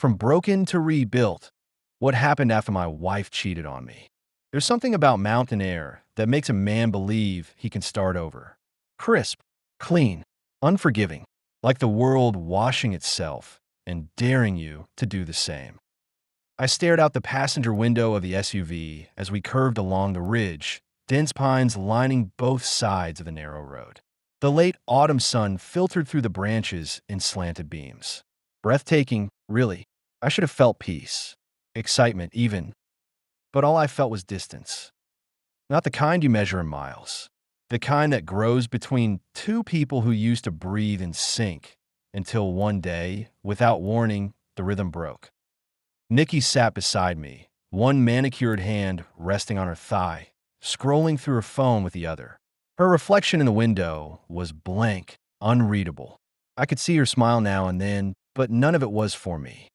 From broken to rebuilt. What happened after my wife cheated on me? There's something about mountain air that makes a man believe he can start over. Crisp, clean, unforgiving, like the world washing itself and daring you to do the same. I stared out the passenger window of the SUV as we curved along the ridge, dense pines lining both sides of the narrow road. The late autumn sun filtered through the branches in slanted beams. Breathtaking, really. I should have felt peace, excitement even, but all I felt was distance. Not the kind you measure in miles, the kind that grows between two people who used to breathe in sync until one day, without warning, the rhythm broke. Nikki sat beside me, one manicured hand resting on her thigh, scrolling through her phone with the other. Her reflection in the window was blank, unreadable. I could see her smile now and then, but none of it was for me.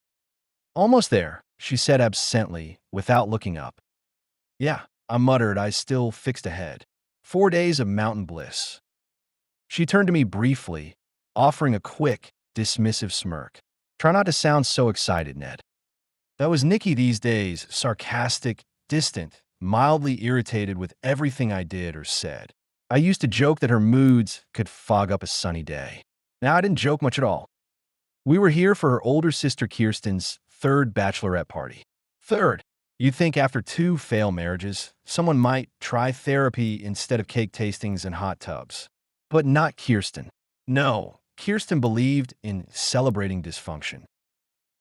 "Almost there," she said absently, without looking up. "Yeah," I muttered, I still fixed ahead. 4 days of mountain bliss. She turned to me briefly, offering a quick, dismissive smirk. "Try not to sound so excited, Ned." That was Nikki these days, sarcastic, distant, mildly irritated with everything I did or said. I used to joke that her moods could fog up a sunny day. Now I didn't joke much at all. We were here for her older sister Kirsten's third bachelorette party. Third. You'd think after 2 failed marriages, someone might try therapy instead of cake tastings and hot tubs. But not Kirsten. No, Kirsten believed in celebrating dysfunction.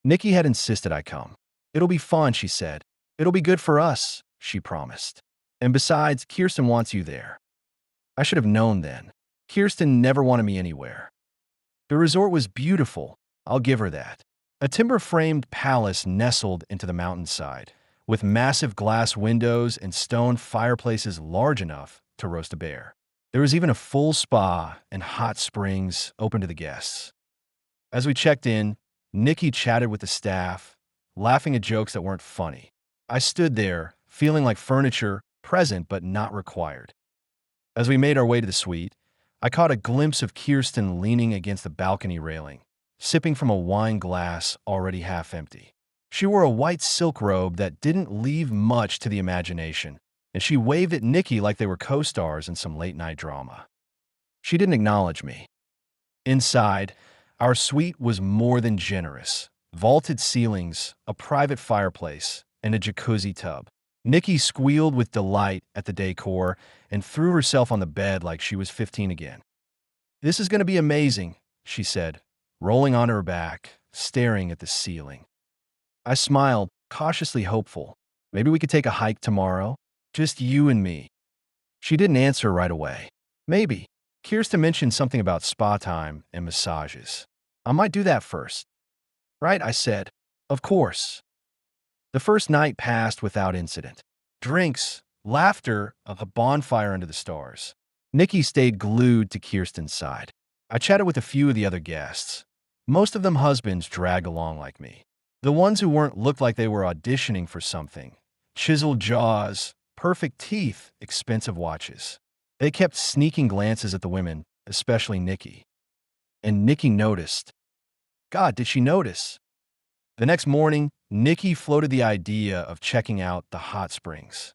Nikki had insisted I come. "It'll be fun," she said. "It'll be good for us," she promised. "And besides, Kirsten wants you there." I should have known then. Kirsten never wanted me anywhere. The resort was beautiful, I'll give her that. A timber-framed palace nestled into the mountainside, with massive glass windows and stone fireplaces large enough to roast a bear. There was even a full spa and hot springs open to the guests. As we checked in, Nikki chatted with the staff, laughing at jokes that weren't funny. I stood there, feeling like furniture, present but not required. As we made our way to the suite, I caught a glimpse of Kirsten leaning against the balcony railing, sipping from a wine glass already half empty. She wore a white silk robe that didn't leave much to the imagination, and she waved at Nikki like they were co-stars in some late-night drama. She didn't acknowledge me. Inside, our suite was more than generous. Vaulted ceilings, a private fireplace, and a jacuzzi tub. Nikki squealed with delight at the decor and threw herself on the bed like she was 15 again. "This is going to be amazing," she said, rolling onto her back, staring at the ceiling. I smiled, cautiously hopeful. "Maybe we could take a hike tomorrow? Just you and me." She didn't answer right away. "Maybe." Kirsten mentioned something about spa time and massages. "I might do that first." "Right," I said. "Of course." The first night passed without incident. Drinks, laughter, a bonfire under the stars. Nikki stayed glued to Kirsten's side. I chatted with a few of the other guests. Most of them husbands dragged along like me. The ones who weren't looked like they were auditioning for something. Chiseled jaws, perfect teeth, expensive watches. They kept sneaking glances at the women, especially Nikki. And Nikki noticed. God, did she notice? The next morning, Nikki floated the idea of checking out the hot springs.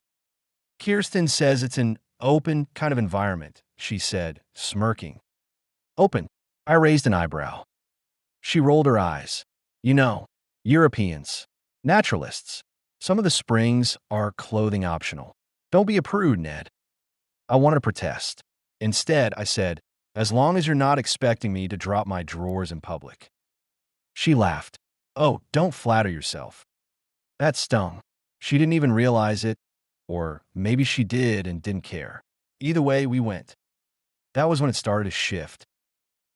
"Kirsten says it's an open kind of environment," she said, smirking. "Open?" I raised an eyebrow. She rolled her eyes. "You know, Europeans, naturalists. Some of the springs are clothing optional. Don't be a prude, Ned." I wanted to protest. Instead, I said, "As long as you're not expecting me to drop my drawers in public." She laughed. "Oh, don't flatter yourself." That stung. She didn't even realize it, or maybe she did and didn't care. Either way, we went. That was when it started to shift.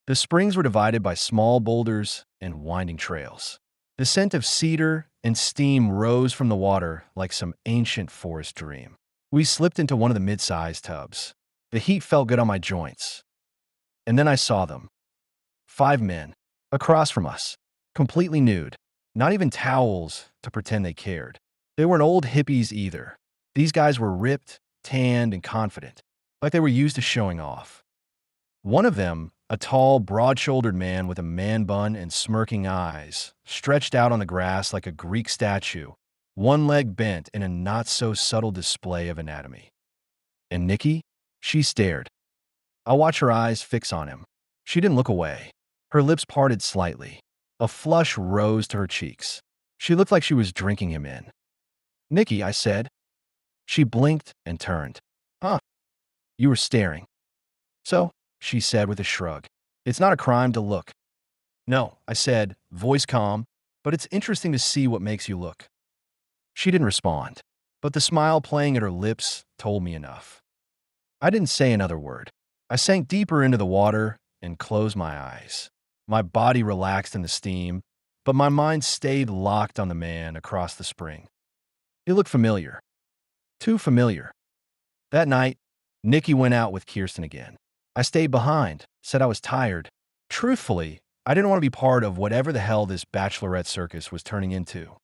The springs were divided by small boulders and winding trails. The scent of cedar and steam rose from the water like some ancient forest dream. We slipped into one of the mid-sized tubs. The heat felt good on my joints. And then I saw them. 5 men, across from us, completely nude. Not even towels to pretend they cared. They weren't old hippies either. These guys were ripped, tanned, and confident, like they were used to showing off. One of them, A tall, broad-shouldered man with a man bun and smirking eyes, stretched out on the grass like a Greek statue, one leg bent in a not-so-subtle display of anatomy. And Nikki? She stared. I watched her eyes fix on him. She didn't look away. Her lips parted slightly. A flush rose to her cheeks. She looked like she was drinking him in. "Nikki," I said. She blinked and turned. "Huh, you were staring." "So," she said with a shrug. "It's not a crime to look." "No," I said, voice calm, "but it's interesting to see what makes you look." She didn't respond, but the smile playing at her lips told me enough. I didn't say another word. I sank deeper into the water and closed my eyes. My body relaxed in the steam, but my mind stayed locked on the man across the spring. He looked familiar. Too familiar. That night, Nikki went out with Kirsten again. I stayed behind, said I was tired. Truthfully, I didn't want to be part of whatever the hell this bachelorette circus was turning into.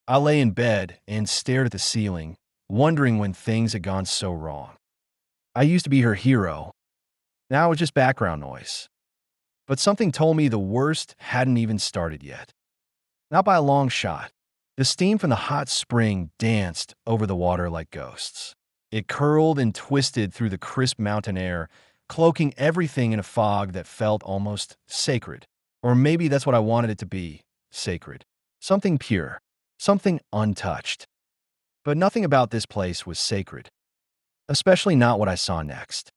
I lay in bed and stared at the ceiling, wondering when things had gone so wrong. I used to be her hero. Now it was just background noise. But something told me the worst hadn't even started yet. Not by a long shot. The steam from the hot spring danced over the water like ghosts. It curled and twisted through the crisp mountain air, cloaking everything in a fog that felt almost sacred. Or maybe that's what I wanted it to be, sacred. Something pure, something untouched. But nothing about this place was sacred, especially not what I saw next.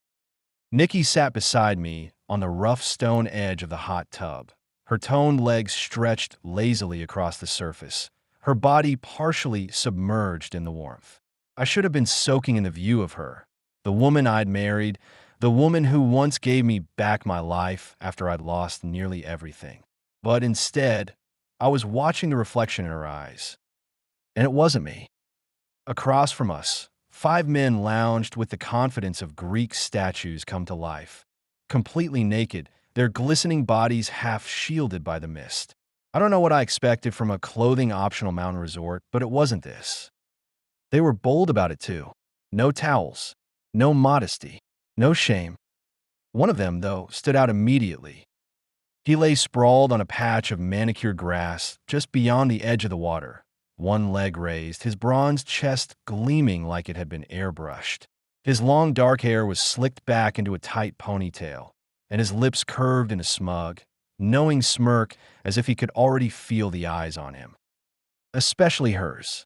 Nikki sat beside me on the rough stone edge of the hot tub, her toned legs stretched lazily across the surface, her body partially submerged in the warmth. I should have been soaking in the view of her, the woman I'd married, the woman who once gave me back my life after I'd lost nearly everything. But instead, I was watching the reflection in her eyes. And it wasn't me. Across from us, 5 men lounged with the confidence of Greek statues come to life, completely naked, their glistening bodies half shielded by the mist. I don't know what I expected from a clothing-optional mountain resort, but it wasn't this. They were bold about it too. No towels, no modesty, no shame. One of them, though, stood out immediately. He lay sprawled on a patch of manicured grass just beyond the edge of the water, one leg raised, his bronze chest gleaming like it had been airbrushed. His long dark hair was slicked back into a tight ponytail, and his lips curved in a smug, knowing smirk as if he could already feel the eyes on him. Especially hers.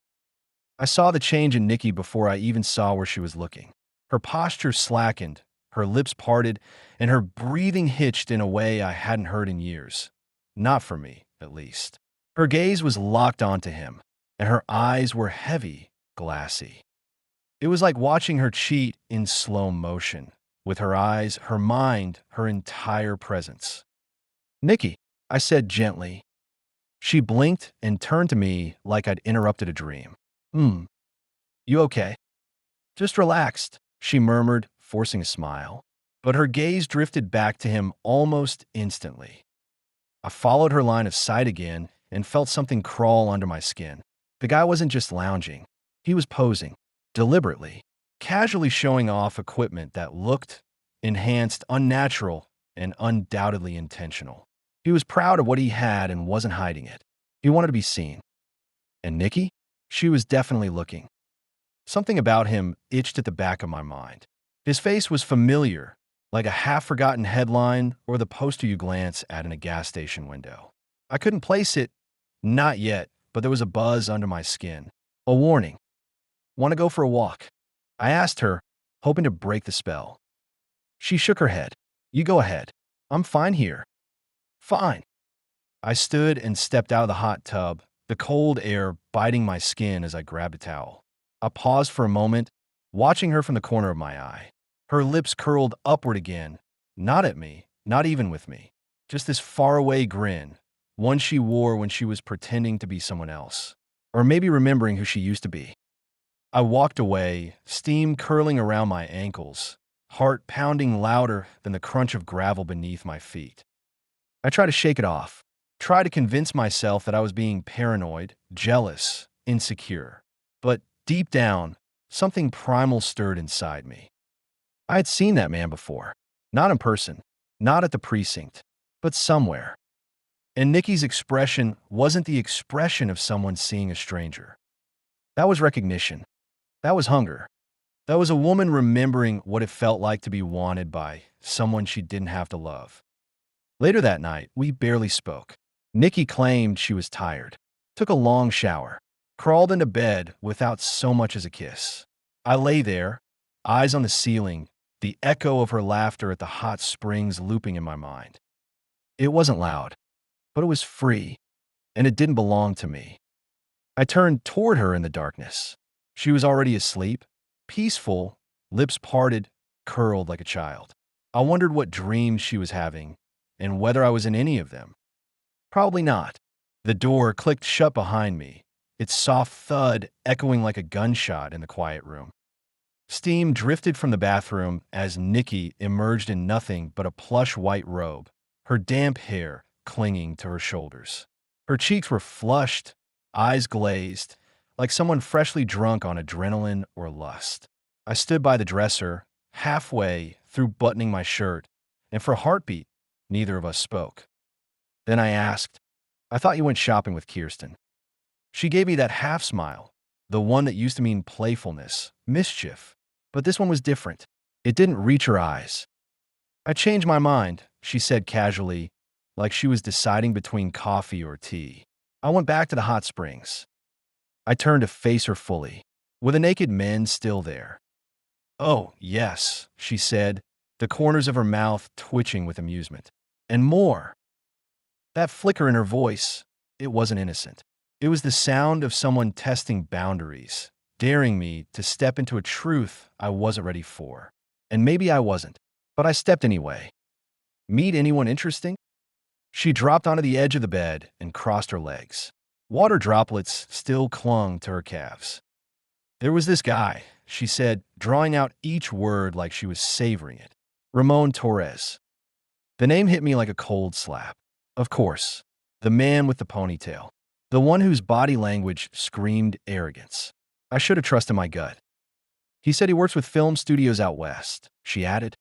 I saw the change in Nikki before I even saw where she was looking. Her posture slackened, her lips parted, and her breathing hitched in a way I hadn't heard in years. Not for me, at least. Her gaze was locked onto him, and her eyes were heavy, glassy. It was like watching her cheat in slow motion, with her eyes, her mind, her entire presence. "Nikki," I said gently. She blinked and turned to me like I'd interrupted a dream. You okay?" "Just relaxed," she murmured, forcing a smile. But her gaze drifted back to him almost instantly. I followed her line of sight again and felt something crawl under my skin. The guy wasn't just lounging. He was posing, deliberately, casually showing off equipment that looked enhanced, unnatural, and undoubtedly intentional. He was proud of what he had and wasn't hiding it. He wanted to be seen. And Nikki? She was definitely looking. Something about him itched at the back of my mind. His face was familiar, like a half-forgotten headline or the poster you glance at in a gas station window. I couldn't place it, not yet, but there was a buzz under my skin. A warning. "Want to go for a walk?" I asked her, hoping to break the spell. She shook her head. "You go ahead. I'm fine here." "Fine." I stood and stepped out of the hot tub, the cold air biting my skin as I grabbed a towel. I paused for a moment, watching her from the corner of my eye. Her lips curled upward again, not at me, not even with me. Just this faraway grin, one she wore when she was pretending to be someone else. Or maybe remembering who she used to be. I walked away, steam curling around my ankles, heart pounding louder than the crunch of gravel beneath my feet. I tried to shake it off, tried to convince myself that I was being paranoid, jealous, insecure. But deep down, something primal stirred inside me. I had seen that man before. Not in person, Not at the precinct, but somewhere. And Nikki's expression wasn't the expression of someone seeing a stranger. That was recognition. That was hunger. That was a woman remembering what it felt like to be wanted by someone she didn't have to love. Later that night, we barely spoke. Nikki claimed she was tired, took a long shower, crawled into bed without so much as a kiss. I lay there, eyes on the ceiling, the echo of her laughter at the hot springs looping in my mind. It wasn't loud, but it was free, and it didn't belong to me. I turned toward her in the darkness. She was already asleep, peaceful, lips parted, curled like a child. I wondered what dreams she was having, and whether I was in any of them. Probably not. The door clicked shut behind me, its soft thud echoing like a gunshot in the quiet room. Steam drifted from the bathroom as Nikki emerged in nothing but a plush white robe, her damp hair clinging to her shoulders. Her cheeks were flushed, eyes glazed, like someone freshly drunk on adrenaline or lust. I stood by the dresser, halfway through buttoning my shirt, and for a heartbeat, neither of us spoke. Then I asked, "I thought you went shopping with Kirsten." She gave me that half smile, the one that used to mean playfulness, mischief. But this one was different. It didn't reach her eyes. "I changed my mind," she said casually, like she was deciding between coffee or tea. "I went back to the hot springs." I turned to face her fully. Were the naked men still there? "Oh, yes," she said, the corners of her mouth twitching with amusement. "And more." That flicker in her voice, it wasn't innocent. It was the sound of someone testing boundaries, daring me to step into a truth I wasn't ready for. And maybe I wasn't, but I stepped anyway. "Meet anyone interesting?" She dropped onto the edge of the bed and crossed her legs. Water droplets still clung to her calves. "There was this guy," she said, drawing out each word like she was savoring it. "Ramon Torres." The name hit me like a cold slap. Of course, the man with the ponytail. The one whose body language screamed arrogance. I should have trusted my gut. "He said he works with film studios out west," she added.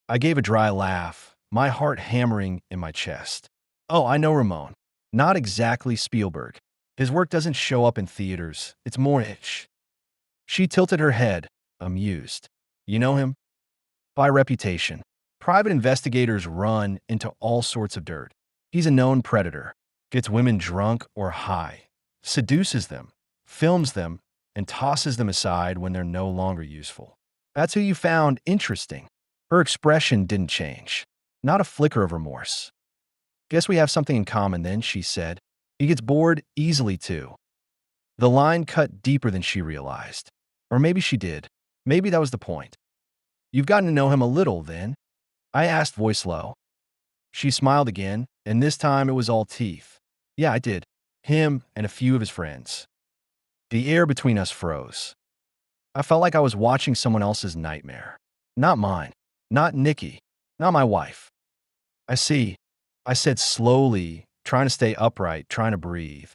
I gave a dry laugh, my heart hammering in my chest. "Oh, I know Ramon. Not exactly Spielberg. His work doesn't show up in theaters. It's more niche." She tilted her head, amused. "You know him?" "By reputation. Private investigators run into all sorts of dirt. He's a known predator. Gets women drunk or high, seduces them, films them, and tosses them aside when they're no longer useful." "That's who you found interesting." Her expression didn't change. Not a flicker of remorse. "Guess we have something in common then," she said. "He gets bored easily too." The line cut deeper than she realized. Or maybe she did. Maybe that was the point. "You've gotten to know him a little, then?" I asked, voice low. She smiled again, and this time it was all teeth. "Yeah, I did. Him and a few of his friends." The air between us froze. I felt like I was watching someone else's nightmare. Not mine. Not Nikki. Not my wife. "I see," I said slowly, trying to stay upright, trying to breathe.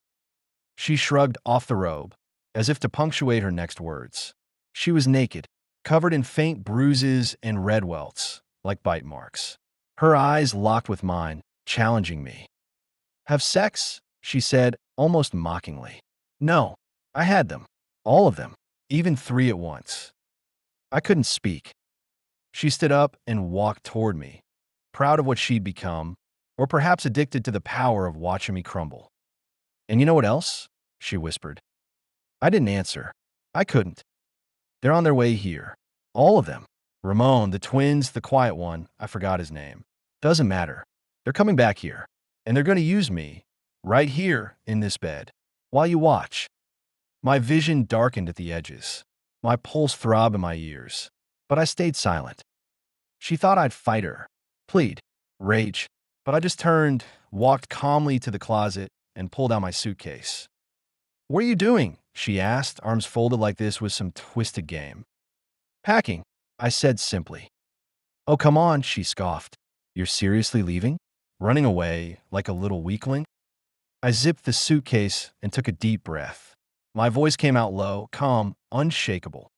She shrugged off the robe, as if to punctuate her next words. She was naked, covered in faint bruises and red welts, like bite marks. Her eyes locked with mine, challenging me. "Have sex?" she said, almost mockingly. "No, I had them. All of them. Even 3 at once." I couldn't speak. She stood up and walked toward me, proud of what she'd become, or perhaps addicted to the power of watching me crumble. "And you know what else?" she whispered. I didn't answer. I couldn't. "They're on their way here. All of them. Ramon, the twins, the quiet one, I forgot his name. Doesn't matter. They're coming back here. And they're going to use me, right here in this bed, while you watch." My vision darkened at the edges. My pulse throbbed in my ears. But I stayed silent. She thought I'd fight her, plead, rage. But I just turned, walked calmly to the closet, and pulled out my suitcase. "What are you doing?" she asked, arms folded like this was some twisted game. "Packing," I said simply. "Oh, come on," she scoffed. "You're seriously leaving? Running away like a little weakling?" I zipped the suitcase and took a deep breath. My voice came out low, calm, unshakable.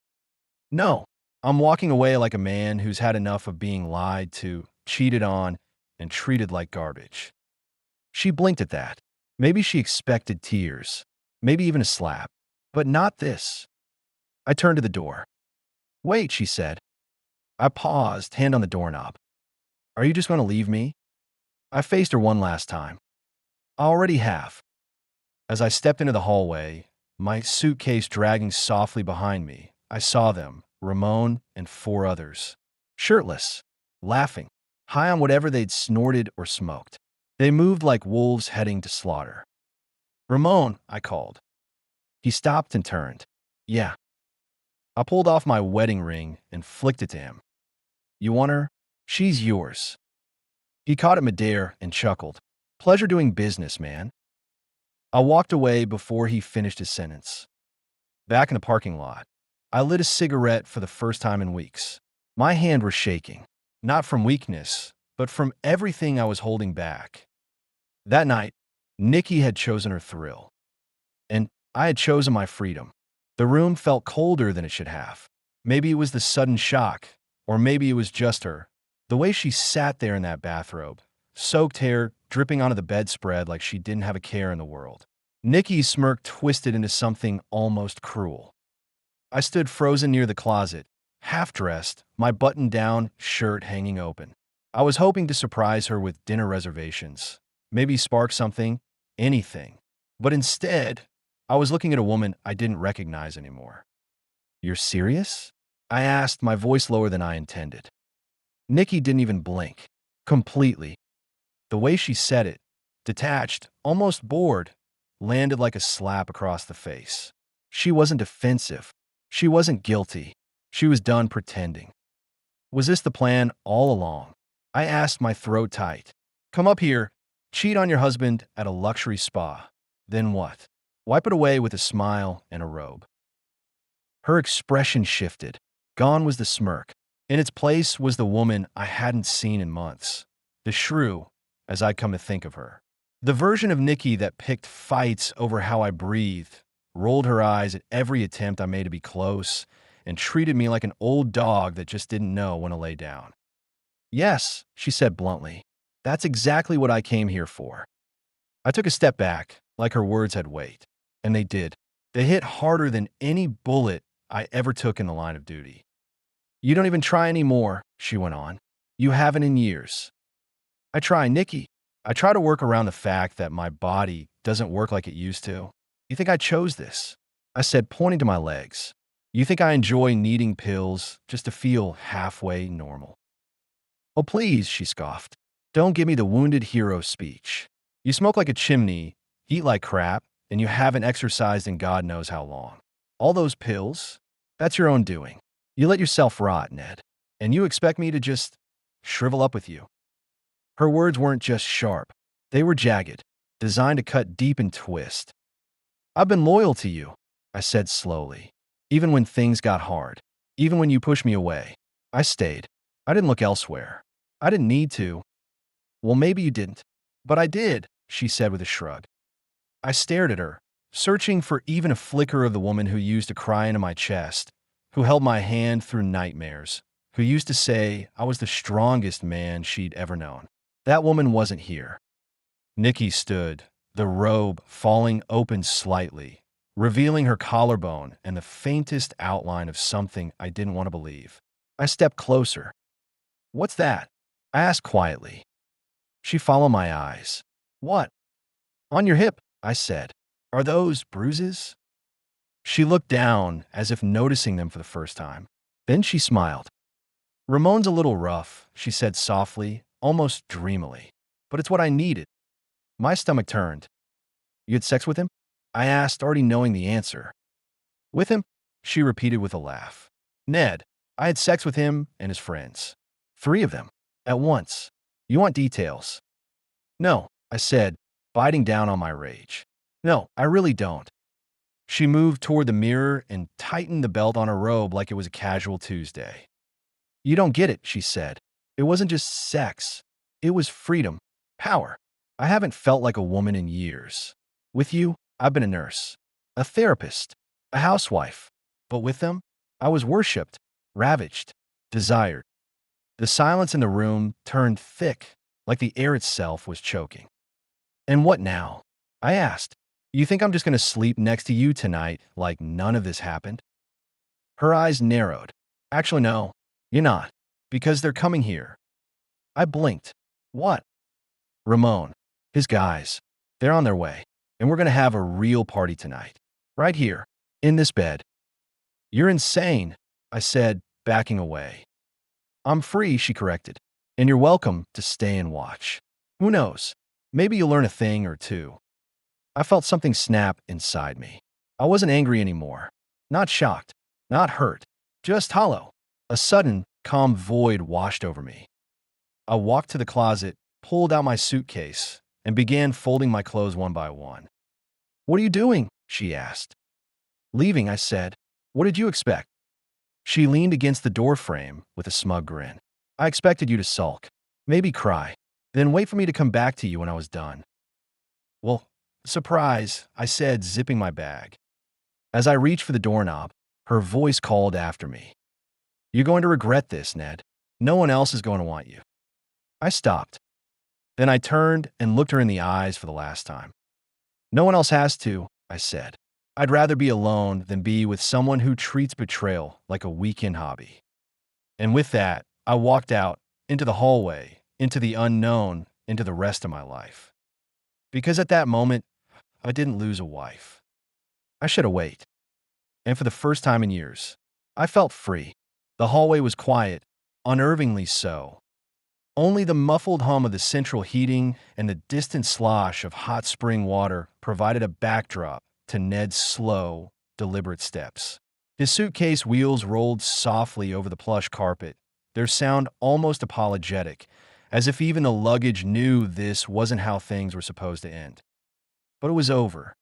"No, I'm walking away like a man who's had enough of being lied to, cheated on, and treated like garbage. She blinked at that. Maybe she expected tears, maybe even a slap, but not this. I turned to the door. Wait, she said. I paused, hand on the doorknob. Are you just going to leave me? I faced her one last time. I already have. As I stepped into the hallway, my suitcase dragging softly behind me, I saw them, Ramon and four others. Shirtless, laughing, high on whatever they'd snorted or smoked. They moved like wolves heading to slaughter. Ramon, I called. He stopped and turned. Yeah. I pulled off my wedding ring and flicked it to him. You want her? She's yours. He caught it midair and chuckled. Pleasure doing business, man. I walked away before he finished his sentence. Back in the parking lot, I lit a cigarette for the first time in weeks. My hand was shaking, not from weakness, but from everything I was holding back. That night, Nikki had chosen her thrill, and I had chosen my freedom. The room felt colder than it should have. Maybe it was the sudden shock, or maybe it was just her. The way she sat there in that bathrobe, soaked hair dripping onto the bedspread like she didn't have a care in the world. Nikki's smirk twisted into something almost cruel. I stood frozen near the closet, half-dressed, my button-down shirt hanging open. I was hoping to surprise her with dinner reservations, maybe spark something, anything. But instead, I was looking at a woman I didn't recognize anymore. You're serious? I asked, my voice lower than I intended. Nikki didn't even blink. Completely. The way she said it, detached, almost bored, landed like a slap across the face. She wasn't defensive. She wasn't guilty. She was done pretending. Was this the plan all along? I asked, my throat tight. Come up here, cheat on your husband at a luxury spa. Then what? Wipe it away with a smile and a robe. Her expression shifted. Gone was the smirk. In its place was the woman I hadn't seen in months. The shrew, as I'd come to think of her. The version of Nikki that picked fights over how I breathed, rolled her eyes at every attempt I made to be close, and treated me like an old dog that just didn't know when to lay down. Yes, she said bluntly. That's exactly what I came here for. I took a step back, like her words had weight. And they did. They hit harder than any bullet I ever took in the line of duty. You don't even try anymore, she went on. You haven't in years. I try, Nikki. I try to work around the fact that my body doesn't work like it used to. You think I chose this? I said, pointing to my legs. You think I enjoy needing pills just to feel halfway normal? Oh, please, she scoffed. Don't give me the wounded hero speech. You smoke like a chimney, eat like crap, and you haven't exercised in God knows how long. All those pills, that's your own doing. You let yourself rot, Ned. And you expect me to just shrivel up with you. Her words weren't just sharp. They were jagged, designed to cut deep and twist. I've been loyal to you, I said slowly. Even when things got hard. Even when you pushed me away. I stayed. I didn't look elsewhere. I didn't need to. Well, maybe you didn't. But I did, she said with a shrug. I stared at her, searching for even a flicker of the woman who used to cry into my chest, who held my hand through nightmares, who used to say I was the strongest man she'd ever known. That woman wasn't here. Nikki stood, the robe falling open slightly, revealing her collarbone and the faintest outline of something I didn't want to believe. I stepped closer. What's that? I asked quietly. She followed my eyes. What? On your hip, I said. Are those bruises? She looked down as if noticing them for the first time. Then she smiled. Ramon's a little rough, she said softly, almost dreamily. But it's what I needed. My stomach turned. You had sex with him? I asked, already knowing the answer. With him? She repeated with a laugh. Ned, I had sex with him and his friends. 3 of them. At once. You want details? No, I said, biting down on my rage. No, I really don't. She moved toward the mirror and tightened the belt on her robe like it was a casual Tuesday. You don't get it, she said. It wasn't just sex. It was freedom, power. I haven't felt like a woman in years. With you, I've been a nurse, a therapist, a housewife. But with them, I was worshipped, ravaged, desired. The silence in the room turned thick, like the air itself was choking. And what now? I asked. You think I'm just going to sleep next to you tonight like none of this happened? Her eyes narrowed. Actually, no, you're not. Because they're coming here. I blinked. What? Ramon. His guys. They're on their way. And we're going to have a real party tonight. Right here. In this bed. You're insane, I said, backing away. I'm free, she corrected. And you're welcome to stay and watch. Who knows? Maybe you'll learn a thing or two. I felt something snap inside me. I wasn't angry anymore. Not shocked. Not hurt. Just hollow. A sudden, calm void washed over me. I walked to the closet, pulled out my suitcase, and began folding my clothes one by one. What are you doing? She asked. Leaving, I said. What did you expect? She leaned against the doorframe with a smug grin. I expected you to sulk, maybe cry, then wait for me to come back to you when I was done. Well, surprise, I said, zipping my bag. As I reached for the doorknob, her voice called after me. You're going to regret this, Ned. No one else is going to want you. I stopped. Then I turned and looked her in the eyes for the last time. No one else has to, I said. I'd rather be alone than be with someone who treats betrayal like a weekend hobby. And with that, I walked out, into the hallway, into the unknown, into the rest of my life. Because at that moment, I didn't lose a wife. I should have waited. And for the first time in years, I felt free. The hallway was quiet, unnervingly so. Only the muffled hum of the central heating and the distant slosh of hot spring water provided a backdrop to Ned's slow, deliberate steps. His suitcase wheels rolled softly over the plush carpet, their sound almost apologetic, as if even the luggage knew this wasn't how things were supposed to end. But it was over.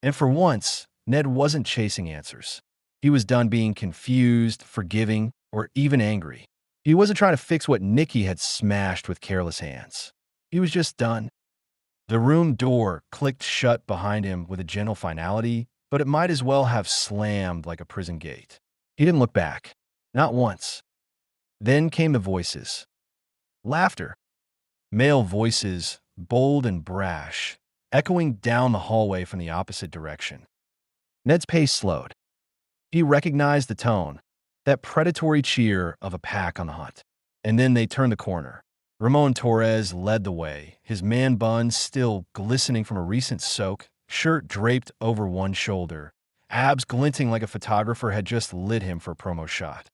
And for once, Ned wasn't chasing answers. He was done being confused, forgiving, or even angry. He wasn't trying to fix what Nikki had smashed with careless hands. He was just done. The room door clicked shut behind him with a gentle finality, but it might as well have slammed like a prison gate. He didn't look back. Not once. Then came the voices. Laughter. Male voices, bold and brash, echoing down the hallway from the opposite direction. Ned's pace slowed. He recognized the tone, that predatory cheer of a pack on the hunt. And then they turned the corner. Ramon Torres led the way, his man bun still glistening from a recent soak, shirt draped over one shoulder, abs glinting like a photographer had just lit him for a promo shot.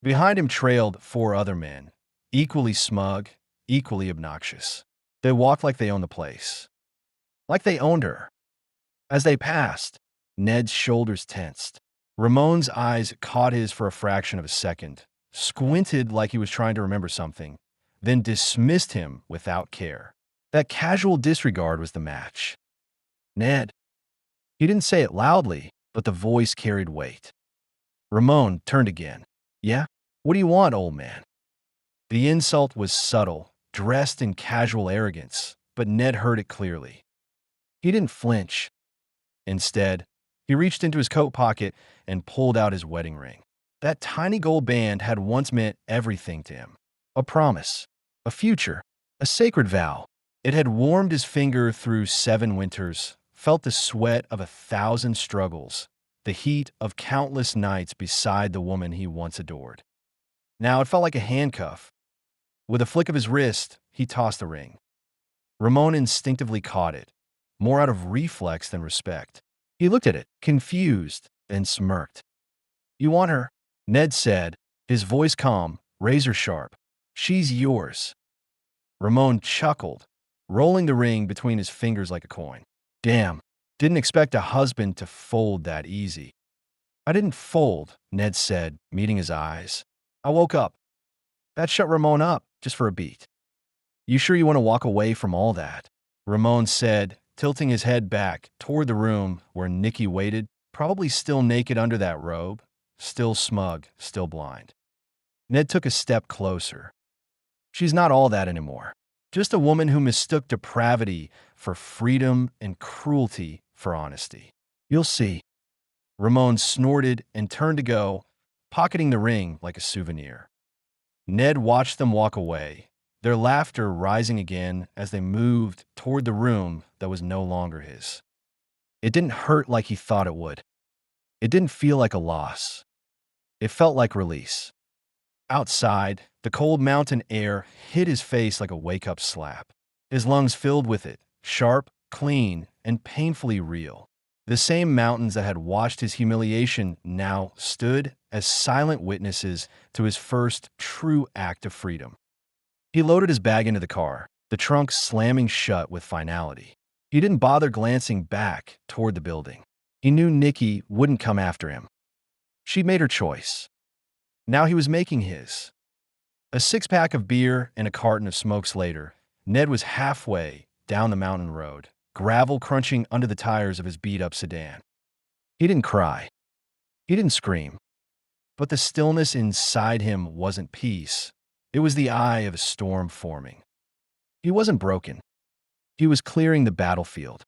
Behind him trailed 4 other men, equally smug, equally obnoxious. They walked like they owned the place. Like they owned her. As they passed, Ned's shoulders tensed. Ramon's eyes caught his for a fraction of a second, squinted like he was trying to remember something, then dismissed him without care. That casual disregard was the match. Ned. He didn't say it loudly, but the voice carried weight. Ramon turned again. Yeah? What do you want, old man? The insult was subtle, dressed in casual arrogance, but Ned heard it clearly. He didn't flinch. Instead, he reached into his coat pocket and pulled out his wedding ring. That tiny gold band had once meant everything to him. A promise, a future, a sacred vow. It had warmed his finger through 7 winters, felt the sweat of 1,000 struggles, the heat of countless nights beside the woman he once adored. Now it felt like a handcuff. With a flick of his wrist, he tossed the ring. Ramon instinctively caught it, more out of reflex than respect. He looked at it, confused, and smirked. You want her? Ned said, his voice calm, razor sharp. She's yours. Ramon chuckled, rolling the ring between his fingers like a coin. Damn, didn't expect a husband to fold that easy. I didn't fold, Ned said, meeting his eyes. I woke up. That shut Ramon up, just for a beat. You sure you want to walk away from all that? Ramon said, tilting his head back toward the room where Nikki waited, probably still naked under that robe, still smug, still blind. Ned took a step closer. She's not all that anymore. Just a woman who mistook depravity for freedom and cruelty for honesty. You'll see. Ramon snorted and turned to go, pocketing the ring like a souvenir. Ned watched them walk away, their laughter rising again as they moved toward the room that was no longer his. It didn't hurt like he thought it would. It didn't feel like a loss. It felt like release. Outside, the cold mountain air hit his face like a wake-up slap. His lungs filled with it, sharp, clean, and painfully real. The same mountains that had watched his humiliation now stood as silent witnesses to his first true act of freedom. He loaded his bag into the car, the trunk slamming shut with finality. He didn't bother glancing back toward the building. He knew Nikki wouldn't come after him. She'd made her choice. Now he was making his. A six-pack of beer and a carton of smokes later, Ned was halfway down the mountain road, gravel crunching under the tires of his beat-up sedan. He didn't cry. He didn't scream. But the stillness inside him wasn't peace. It was the eye of a storm forming. He wasn't broken. He was clearing the battlefield.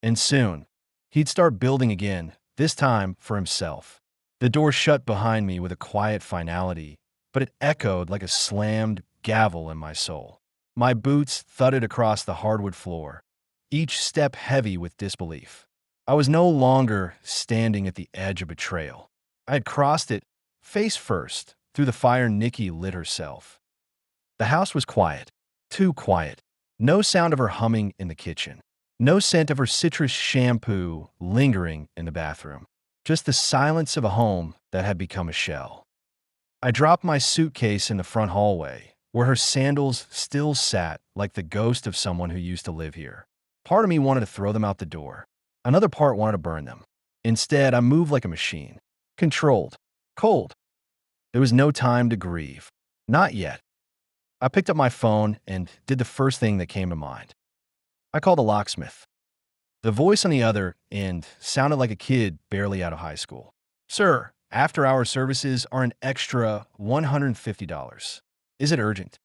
And soon, he'd start building again, this time for himself. The door shut behind me with a quiet finality, but it echoed like a slammed gavel in my soul. My boots thudded across the hardwood floor, each step heavy with disbelief. I was no longer standing at the edge of betrayal. I had crossed it, face first, through the fire Nikki lit herself. The house was quiet, too quiet. No sound of her humming in the kitchen. No scent of her citrus shampoo lingering in the bathroom. Just the silence of a home that had become a shell. I dropped my suitcase in the front hallway, where her sandals still sat like the ghost of someone who used to live here. Part of me wanted to throw them out the door. Another part wanted to burn them. Instead, I moved like a machine. Controlled. Cold. There was no time to grieve. Not yet. I picked up my phone and did the first thing that came to mind. I called a locksmith. The voice on the other end sounded like a kid barely out of high school. "Sir, after-hour services are an extra $150. Is it urgent?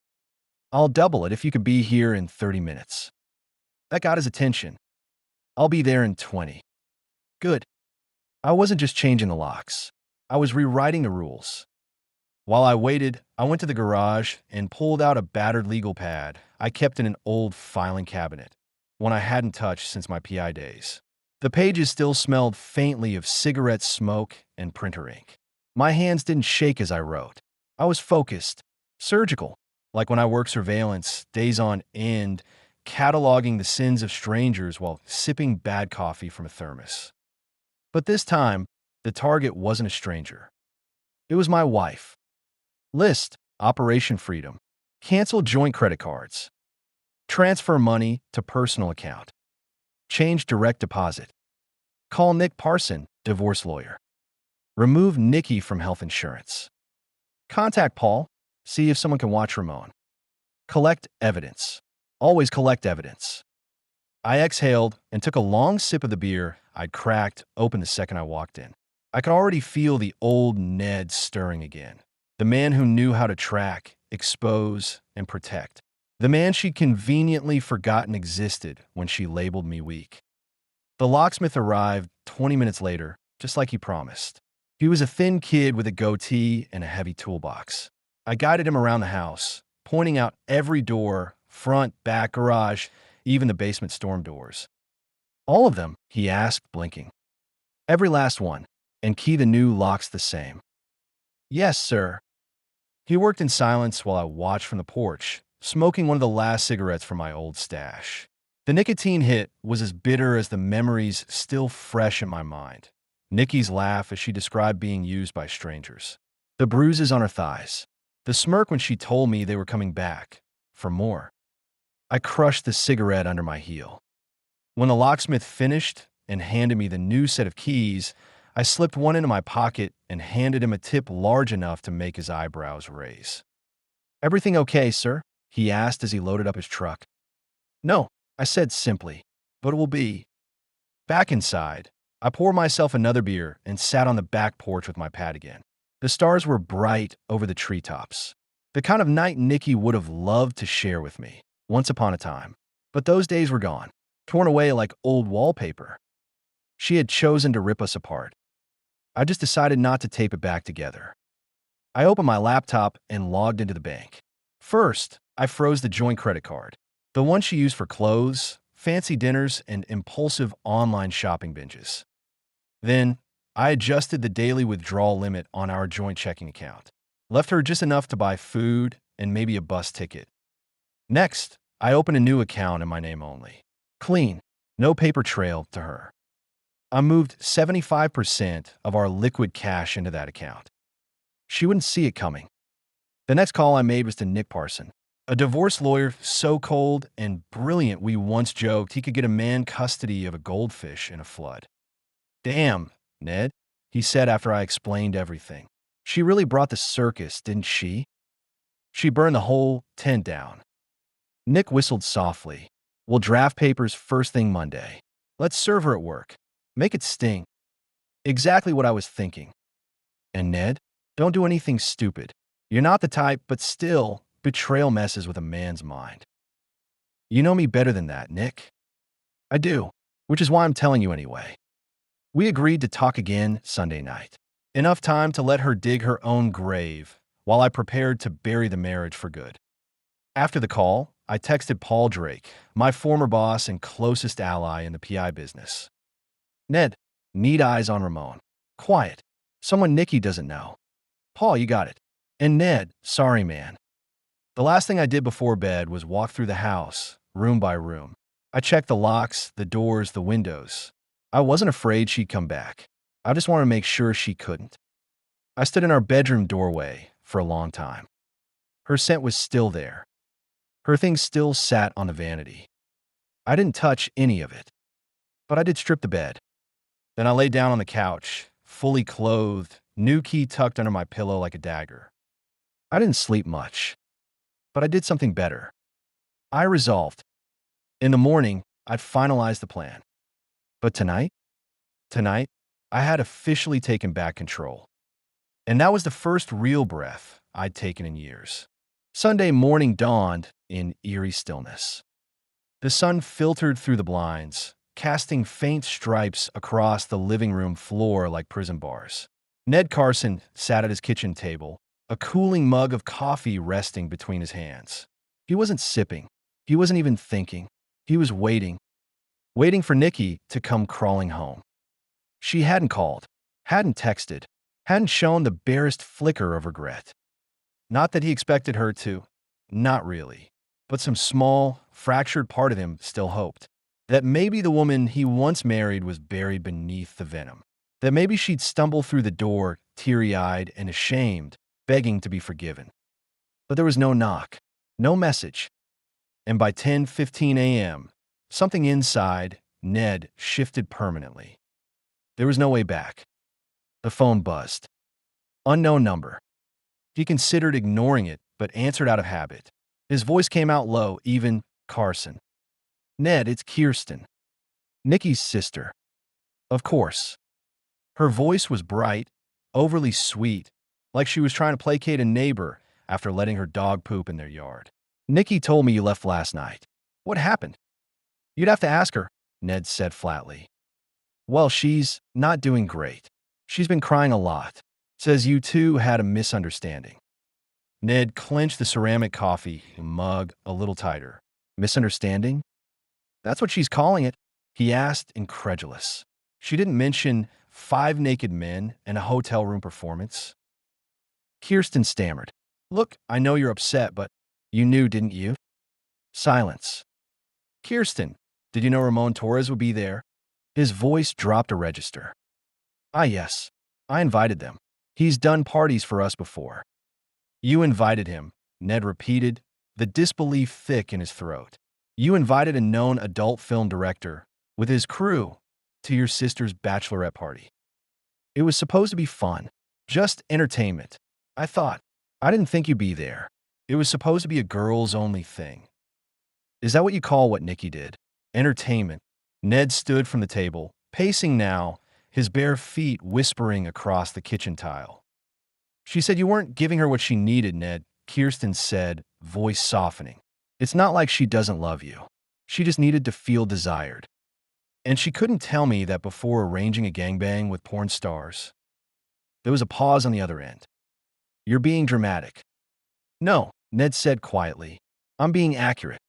I'll double it if you could be here in 30 minutes. That got his attention. I'll be there in 20. Good. I wasn't just changing the locks. I was rewriting the rules. While I waited, I went to the garage and pulled out a battered legal pad I kept in an old filing cabinet, one I hadn't touched since my PI days. The pages still smelled faintly of cigarette smoke and printer ink. My hands didn't shake as I wrote. I was focused, surgical, like when I worked surveillance, days on end, cataloging the sins of strangers while sipping bad coffee from a thermos. But this time, the target wasn't a stranger. It was my wife. List, Operation Freedom. Cancel joint credit cards. Transfer money to personal account. Change direct deposit. Call Nick Parson, divorce lawyer. Remove Nikki from health insurance. Contact Paul, see if someone can watch Ramon. Collect evidence. Always collect evidence. I exhaled and took a long sip of the beer I'd cracked open the second I walked in. I could already feel the old Ned stirring again. The man who knew how to track, expose, and protect. The man she'd conveniently forgotten existed when she labeled me weak. The locksmith arrived 20 minutes later, just like he promised. He was a thin kid with a goatee and a heavy toolbox. I guided him around the house, pointing out every door, front, back, garage, even the basement storm doors. All of them, he asked, blinking. Every last one, and key the new locks the same. Yes, sir. He worked in silence while I watched from the porch, smoking one of the last cigarettes from my old stash. The nicotine hit was as bitter as the memories still fresh in my mind. Nikki's laugh as she described being used by strangers. The bruises on her thighs. The smirk when she told me they were coming back. For more. I crushed the cigarette under my heel. When the locksmith finished and handed me the new set of keys, I slipped one into my pocket and handed him a tip large enough to make his eyebrows raise. "Everything okay, sir?" he asked as he loaded up his truck. "No," I said simply, "but it will be." Back inside, I poured myself another beer and sat on the back porch with my pad again. The stars were bright over the treetops. The kind of night Nikki would have loved to share with me, once upon a time. But those days were gone, torn away like old wallpaper. She had chosen to rip us apart. I just decided not to tape it back together. I opened my laptop and logged into the bank. First, I froze the joint credit card, the one she used for clothes, fancy dinners, and impulsive online shopping binges. Then, I adjusted the daily withdrawal limit on our joint checking account, left her just enough to buy food and maybe a bus ticket. Next, I opened a new account in my name only. Clean, no paper trail to her. I moved 75% of our liquid cash into that account. She wouldn't see it coming. The next call I made was to Nick Parson, a divorce lawyer so cold and brilliant we once joked he could get a man custody of a goldfish in a flood. "Damn, Ned," he said after I explained everything. "She really brought the circus, didn't she? She burned the whole tent down." Nick whistled softly. "We'll draft papers first thing Monday. Let's serve her at work. Make it sting." Exactly what I was thinking. And Ned, don't do anything stupid. You're not the type, but still, betrayal messes with a man's mind. You know me better than that, Nick. I do, which is why I'm telling you anyway. We agreed to talk again Sunday night. Enough time to let her dig her own grave while I prepared to bury the marriage for good. After the call, I texted Paul Drake, my former boss and closest ally in the PI business. "Ned, need eyes on Ramon. Quiet. Someone Nikki doesn't know. Paul, you got it. And Ned, sorry man." The last thing I did before bed was walk through the house, room by room. I checked the locks, the doors, the windows. I wasn't afraid she'd come back. I just wanted to make sure she couldn't. I stood in our bedroom doorway for a long time. Her scent was still there. Her things still sat on the vanity. I didn't touch any of it, but I did strip the bed. Then I lay down on the couch, fully clothed, new key tucked under my pillow like a dagger. I didn't sleep much, but I did something better. I resolved. In the morning, I'd finalize the plan. But tonight, I had officially taken back control. And that was the first real breath I'd taken in years. Sunday morning dawned in eerie stillness. The sun filtered through the blinds, casting faint stripes across the living room floor like prison bars. Ned Carson sat at his kitchen table, a cooling mug of coffee resting between his hands. He wasn't sipping. He wasn't even thinking. He was waiting for Nikki to come crawling home. She hadn't called, hadn't texted, hadn't shown the barest flicker of regret. Not that he expected her to, not really, but some small, fractured part of him still hoped that maybe the woman he once married was buried beneath the venom, that maybe she'd stumble through the door, teary-eyed and ashamed, begging to be forgiven. But there was no knock, no message. And by 10:15 a.m., something inside Ned shifted permanently. There was no way back. The phone buzzed. Unknown number. He considered ignoring it, but answered out of habit. His voice came out low, even. "Carson." "Ned, it's Kirsten. Nikki's sister." Of course. Her voice was bright, overly sweet, like she was trying to placate a neighbor after letting her dog poop in their yard. "Nikki told me you left last night. What happened?" "You'd have to ask her," Ned said flatly. "Well, she's not doing great. She's been crying a lot. Says you two had a misunderstanding." Ned clenched the ceramic coffee mug a little tighter. "Misunderstanding? That's what she's calling it," he asked, incredulous. "She didn't mention 5 naked men and a hotel room performance." Kirsten stammered. "Look, I know you're upset, but you knew, didn't you?" Silence. "Kirsten, did you know Ramon Torres would be there?" His voice dropped a register. "Ah, yes. I invited them. He's done parties for us before." "You invited him," Ned repeated, the disbelief thick in his throat. "You invited a known adult film director with his crew to your sister's bachelorette party. It was supposed to be fun, just entertainment. I thought. I didn't think you'd be there. It was supposed to be a girls-only thing." "Is that what you call what Nikki did? Entertainment?" Ned stood from the table, pacing now, his bare feet whispering across the kitchen tile. "She said you weren't giving her what she needed, Ned," Kirsten said, voice softening. "It's not like she doesn't love you. She just needed to feel desired. And she couldn't tell me that before arranging a gangbang with porn stars." There was a pause on the other end. You're being dramatic. No, Ned said quietly. I'm being accurate.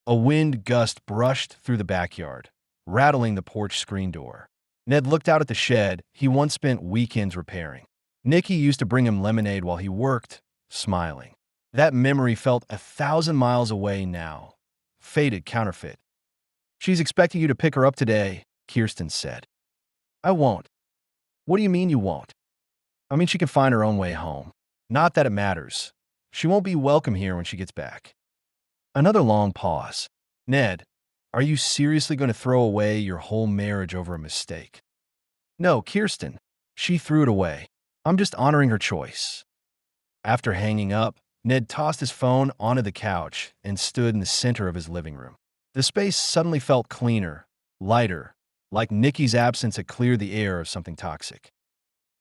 A wind gust brushed through the backyard, rattling the porch screen door. Ned looked out at the shed he once spent weekends repairing. Nikki used to bring him lemonade while he worked, smiling. That memory felt 1,000 miles away now. Faded counterfeit. She's expecting you to pick her up today, Kirsten said. I won't. What do you mean you won't? I mean she can find her own way home. Not that it matters. She won't be welcome here when she gets back. Another long pause. Ned, are you seriously going to throw away your whole marriage over a mistake? No, Kirsten. She threw it away. I'm just honoring her choice. After hanging up, Ned tossed his phone onto the couch and stood in the center of his living room. The space suddenly felt cleaner, lighter, like Nikki's absence had cleared the air of something toxic.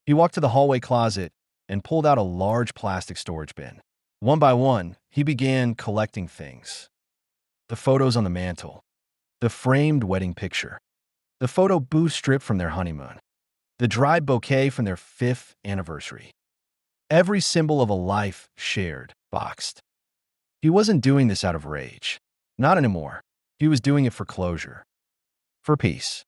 He walked to the hallway closet and pulled out a large plastic storage bin. One by one, he began collecting things. The photos on the mantle, the framed wedding picture, the photo booth strip from their honeymoon, the dried bouquet from their 5th anniversary. Every symbol of a life shared, boxed. He wasn't doing this out of rage. Not anymore. He was doing it for closure. For peace.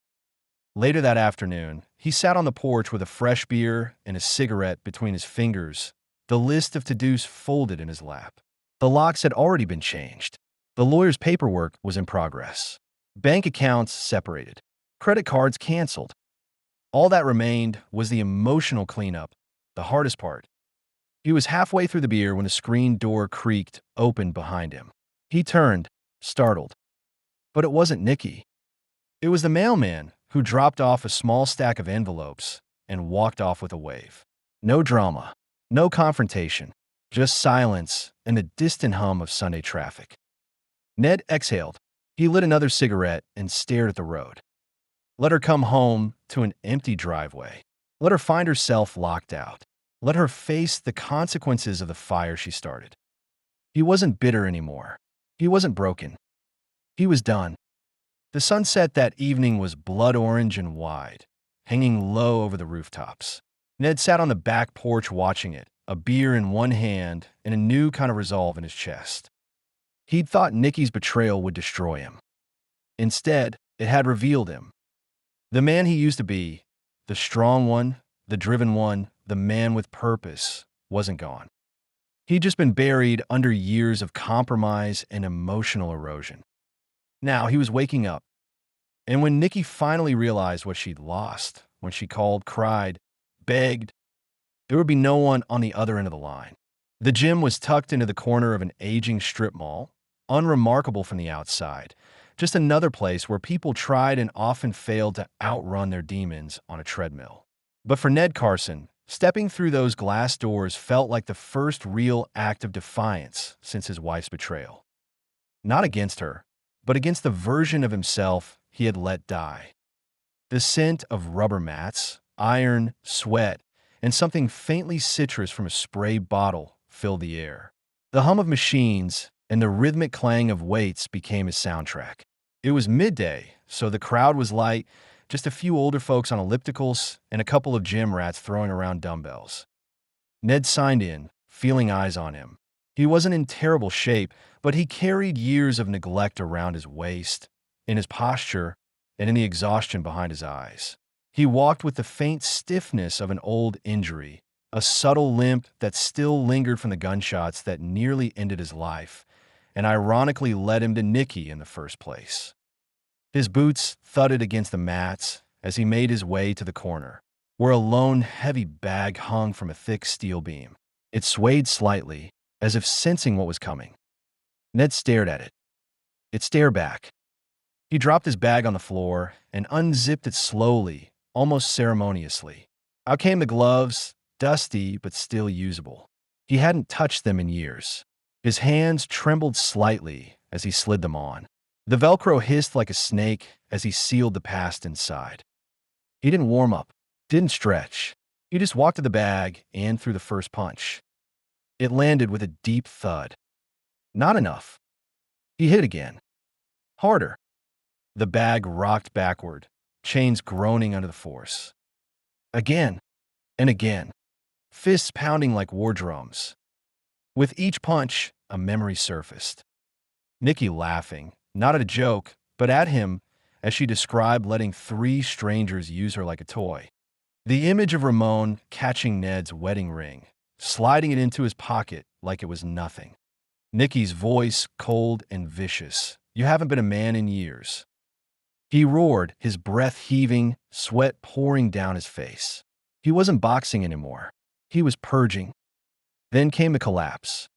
Later that afternoon, he sat on the porch with a fresh beer and a cigarette between his fingers, the list of to-dos folded in his lap. The locks had already been changed. The lawyer's paperwork was in progress. Bank accounts separated. Credit cards canceled. All that remained was the emotional cleanup, the hardest part. He was halfway through the beer when the screen door creaked open behind him. He turned, startled. But it wasn't Nikki. It was the mailman who dropped off a small stack of envelopes and walked off with a wave. No drama, no confrontation, just silence and a distant hum of Sunday traffic. Ned exhaled. He lit another cigarette and stared at the road. Let her come home to an empty driveway. Let her find herself locked out. Let her face the consequences of the fire she started. He wasn't bitter anymore. He wasn't broken. He was done. The sunset that evening was blood orange and wide, hanging low over the rooftops. Ned sat on the back porch watching it, a beer in one hand and a new kind of resolve in his chest. He'd thought Nikki's betrayal would destroy him. Instead, it had revealed him. The man he used to be, the strong one, the driven one, the man with purpose, wasn't gone. He'd just been buried under years of compromise and emotional erosion. Now he was waking up. And when Nikki finally realized what she'd lost, when she called, cried, begged, there would be no one on the other end of the line. The gym was tucked into the corner of an aging strip mall, unremarkable from the outside, just another place where people tried and often failed to outrun their demons on a treadmill. But for Ned Carson, stepping through those glass doors felt like the first real act of defiance since his wife's betrayal. Not against her, but against the version of himself he had let die. The scent of rubber mats, iron, sweat, and something faintly citrus from a spray bottle filled the air. The hum of machines and the rhythmic clang of weights became his soundtrack. It was midday, so the crowd was light, just a few older folks on ellipticals and a couple of gym rats throwing around dumbbells. Ned signed in, feeling eyes on him. He wasn't in terrible shape, but he carried years of neglect around his waist, in his posture, and in the exhaustion behind his eyes. He walked with the faint stiffness of an old injury, a subtle limp that still lingered from the gunshots that nearly ended his life, and ironically led him to Nikki in the first place. His boots thudded against the mats as he made his way to the corner, where a lone, heavy bag hung from a thick steel beam. It swayed slightly, as if sensing what was coming. Ned stared at it. It stared back. He dropped his bag on the floor and unzipped it slowly, almost ceremoniously. Out came the gloves, dusty but still usable. He hadn't touched them in years. His hands trembled slightly as he slid them on. The Velcro hissed like a snake as he sealed the past inside. He didn't warm up, didn't stretch. He just walked to the bag and threw the first punch. It landed with a deep thud. Not enough. He hit again. Harder. The bag rocked backward, chains groaning under the force. Again and again. fists pounding like war drums. With each punch, a memory surfaced. Nikki laughing, not at a joke, but at him as she described letting 3 strangers use her like a toy. The image of Ramon catching Ned's wedding ring, sliding it into his pocket like it was nothing. Nikki's voice cold and vicious. You haven't been a man in years. He roared, his breath heaving, sweat pouring down his face. He wasn't boxing anymore. He was purging. Then came the collapse.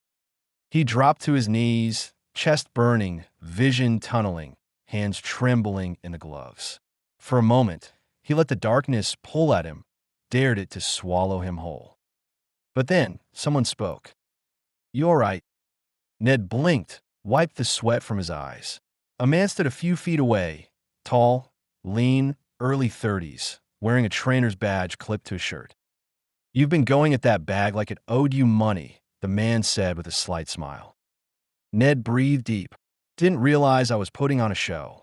He dropped to his knees, chest burning, vision tunneling, hands trembling in the gloves. For a moment, he let the darkness pull at him, dared it to swallow him whole. But then, someone spoke. You all right? Ned blinked, wiped the sweat from his eyes. A man stood a few feet away, tall, lean, early 30s, wearing a trainer's badge clipped to his shirt. You've been going at that bag like it owed you money, the man said with a slight smile. Ned breathed deep. Didn't realize I was putting on a show.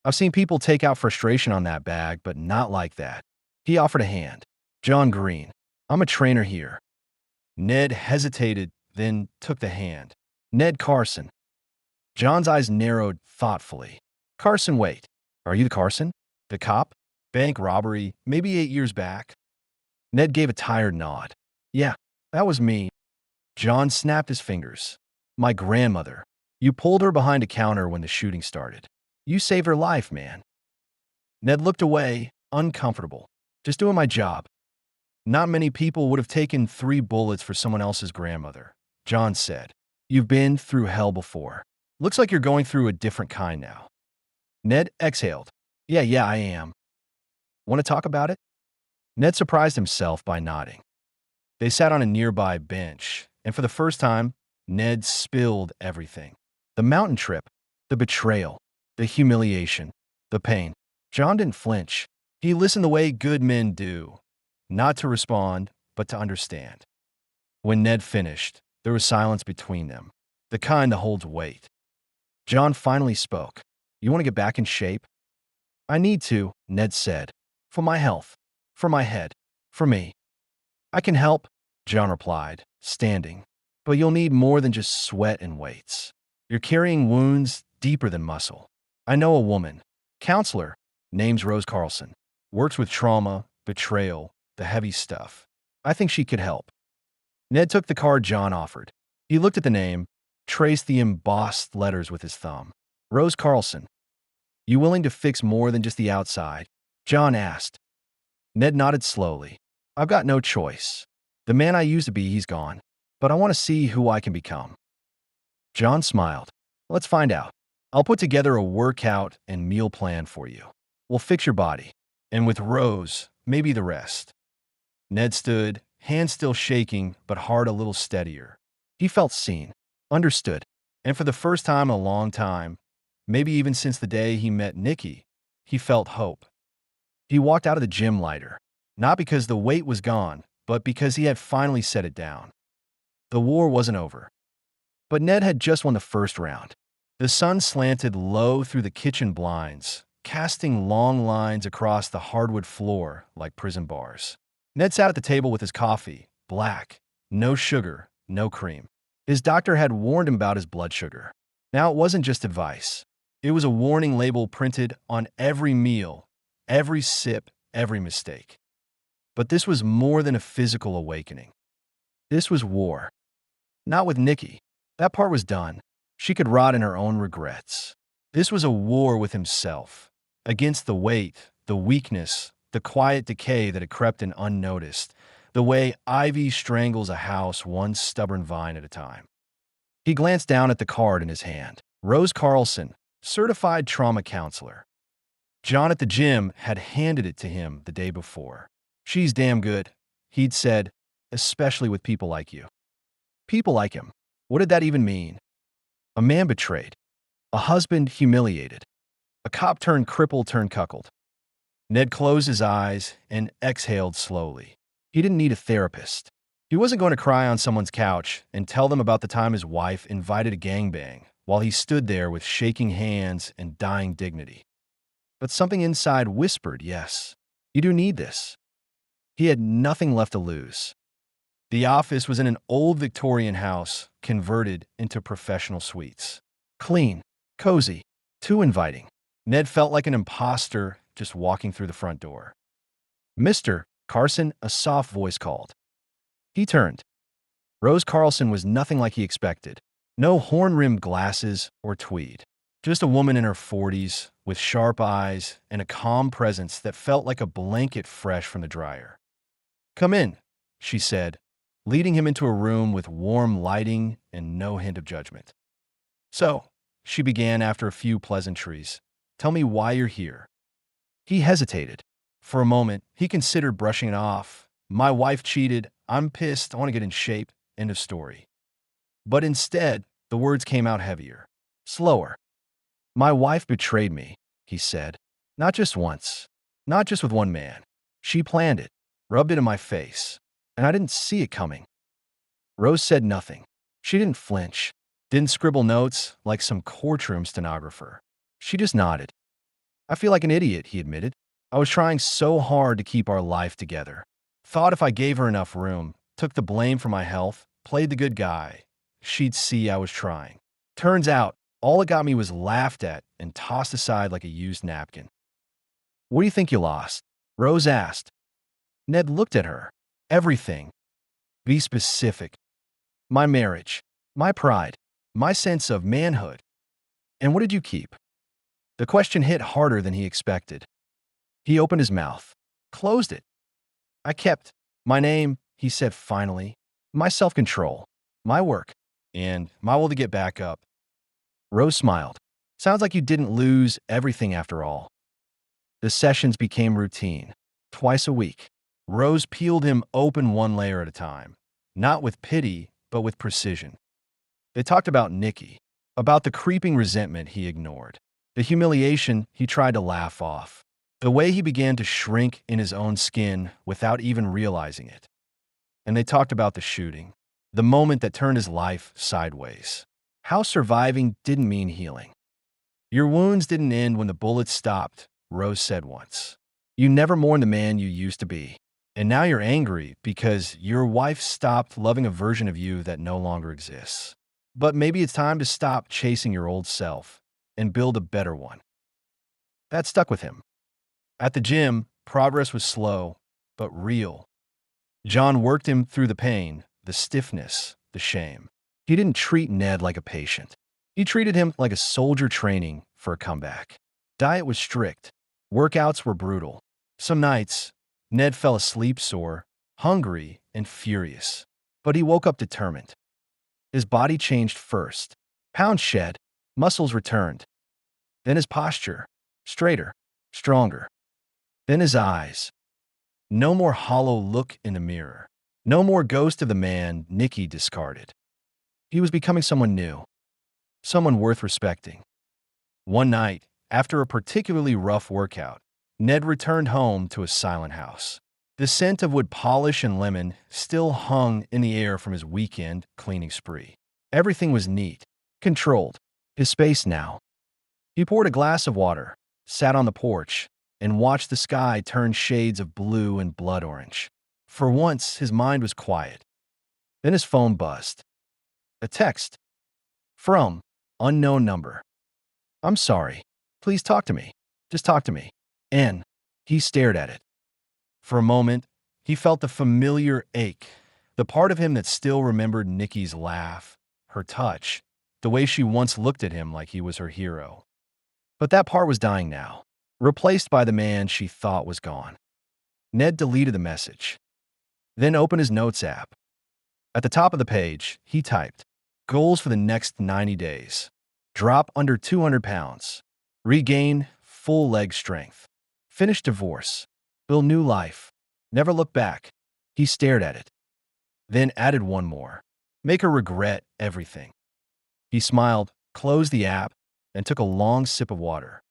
I've seen people take out frustration on that bag, but not like that. He offered a hand. John Green. I'm a trainer here. Ned hesitated, then took the hand. Ned Carson. John's eyes narrowed thoughtfully. Carson, wait. Are you the Carson? The cop? Bank robbery, maybe 8 years back? Ned gave a tired nod. Yeah, that was me. John snapped his fingers. My grandmother. You pulled her behind a counter when the shooting started. You saved her life, man. Ned looked away, uncomfortable. Just doing my job. Not many people would have taken 3 bullets for someone else's grandmother, John said. You've been through hell before. Looks like you're going through a different kind now. Ned exhaled. Yeah, I am. Want to talk about it? Ned surprised himself by nodding. They sat on a nearby bench, and for the first time, Ned spilled everything. The mountain trip, the betrayal, the humiliation, the pain. John didn't flinch. He listened the way good men do, not to respond, but to understand. When Ned finished, there was silence between them, the kind that holds weight. John finally spoke. You want to get back in shape? I need to, Ned said. For my health, for my head, for me. I can help, John replied, standing. But you'll need more than just sweat and weights. You're carrying wounds deeper than muscle. I know a woman, counselor, name's Rose Carlson, works with trauma, betrayal, the heavy stuff. I think she could help. Ned took the card John offered. He looked at the name, traced the embossed letters with his thumb. Rose Carlson. You willing to fix more than just the outside? John asked. Ned nodded slowly. I've got no choice. The man I used to be, he's gone. But I want to see who I can become. John smiled. Let's find out. I'll put together a workout and meal plan for you. We'll fix your body. And with Rose, maybe the rest. Ned stood, hands still shaking, but heart a little steadier. He felt seen, understood, and for the first time in a long time, maybe even since the day he met Nikki, he felt hope. He walked out of the gym lighter, not because the weight was gone, but because he had finally set it down. The war wasn't over. But Ned had just won the first round. The sun slanted low through the kitchen blinds, casting long lines across the hardwood floor like prison bars. Ned sat at the table with his coffee, black, no sugar, no cream. His doctor had warned him about his blood sugar. Now it wasn't just advice. It was a warning label printed on every meal, every sip, every mistake. But this was more than a physical awakening. This was war. Not with Nikki. That part was done. She could rot in her own regrets. This was a war with himself, against the weight, the weakness, the quiet decay that had crept in unnoticed, the way ivy strangles a house one stubborn vine at a time. He glanced down at the card in his hand. Rose Carlson, certified trauma counselor. John at the gym had handed it to him the day before. She's damn good, he'd said, especially with people like you. People like him. What did that even mean? A man betrayed. A husband humiliated. A cop turned cripple turned cuckold. Ned closed his eyes and exhaled slowly. He didn't need a therapist. He wasn't going to cry on someone's couch and tell them about the time his wife invited a gangbang while he stood there with shaking hands and dying dignity. But something inside whispered, yes, you do need this. He had nothing left to lose. The office was in an old Victorian house converted into professional suites. Clean, cozy, too inviting. Ned felt like an imposter just walking through the front door. "Mr. Carson," a soft voice called. He turned. Rose Carlson was nothing like he expected. No horn-rimmed glasses or tweed. Just a woman in her 40s with sharp eyes and a calm presence that felt like a blanket fresh from the dryer. "Come in," she said, leading him into a room with warm lighting and no hint of judgment. "So," she began after a few pleasantries, "tell me why you're here." He hesitated. For a moment, he considered brushing it off. "My wife cheated. I'm pissed. I want to get in shape. End of story." But instead, the words came out heavier, slower. "My wife betrayed me," he said. "Not just once. Not just with one man. She planned it, rubbed it in my face, and I didn't see it coming." Rose said nothing. She didn't flinch, didn't scribble notes like some courtroom stenographer. She just nodded. "I feel like an idiot," he admitted. "I was trying so hard to keep our life together. Thought if I gave her enough room, took the blame for my health, played the good guy, she'd see I was trying. Turns out, all it got me was laughed at and tossed aside like a used napkin." "What do you think you lost?" Rose asked. Ned looked at her. "Everything. Be specific. My marriage, my pride, my sense of manhood. And what did you keep?" The question hit harder than he expected. He opened his mouth, closed it. "I kept my name," he said finally, "my self-control, my work, and my will to get back up." Rose smiled. "Sounds like you didn't lose everything after all." The sessions became routine. Twice a week, Rose peeled him open one layer at a time, not with pity, but with precision. They talked about Nikki, about the creeping resentment he ignored, the humiliation he tried to laugh off, the way he began to shrink in his own skin without even realizing it. And they talked about the shooting, the moment that turned his life sideways. How surviving didn't mean healing. "Your wounds didn't end when the bullets stopped," Rose said once. "You never mourned the man you used to be. And now you're angry because your wife stopped loving a version of you that no longer exists. But maybe it's time to stop chasing your old self and build a better one." That stuck with him. At the gym, progress was slow, but real. John worked him through the pain, the stiffness, the shame. He didn't treat Ned like a patient. He treated him like a soldier training for a comeback. Diet was strict. Workouts were brutal. Some nights, Ned fell asleep sore, hungry, and furious. But he woke up determined. His body changed first. Pounds shed, muscles returned. Then his posture, straighter, stronger. Then his eyes. No more hollow look in the mirror. No more ghost of the man Nikki discarded. He was becoming someone new, someone worth respecting. One night, after a particularly rough workout, Ned returned home to a silent house. The scent of wood polish and lemon still hung in the air from his weekend cleaning spree. Everything was neat, controlled, his space now. He poured a glass of water, sat on the porch, and watched the sky turn shades of blue and blood orange. For once, his mind was quiet. Then his phone buzzed. A text. From unknown number. "I'm sorry. Please talk to me. Just talk to me." And he stared at it. For a moment, he felt the familiar ache, the part of him that still remembered Nikki's laugh, her touch, the way she once looked at him like he was her hero. But that part was dying now, replaced by the man she thought was gone. Ned deleted the message, then opened his notes app. At the top of the page, he typed, "Goals for the next 90 days. Drop under 200 pounds. Regain full leg strength. Finish divorce. Build new life. Never look back." He stared at it, then added one more. "Make her regret everything." He smiled, closed the app, and took a long sip of water.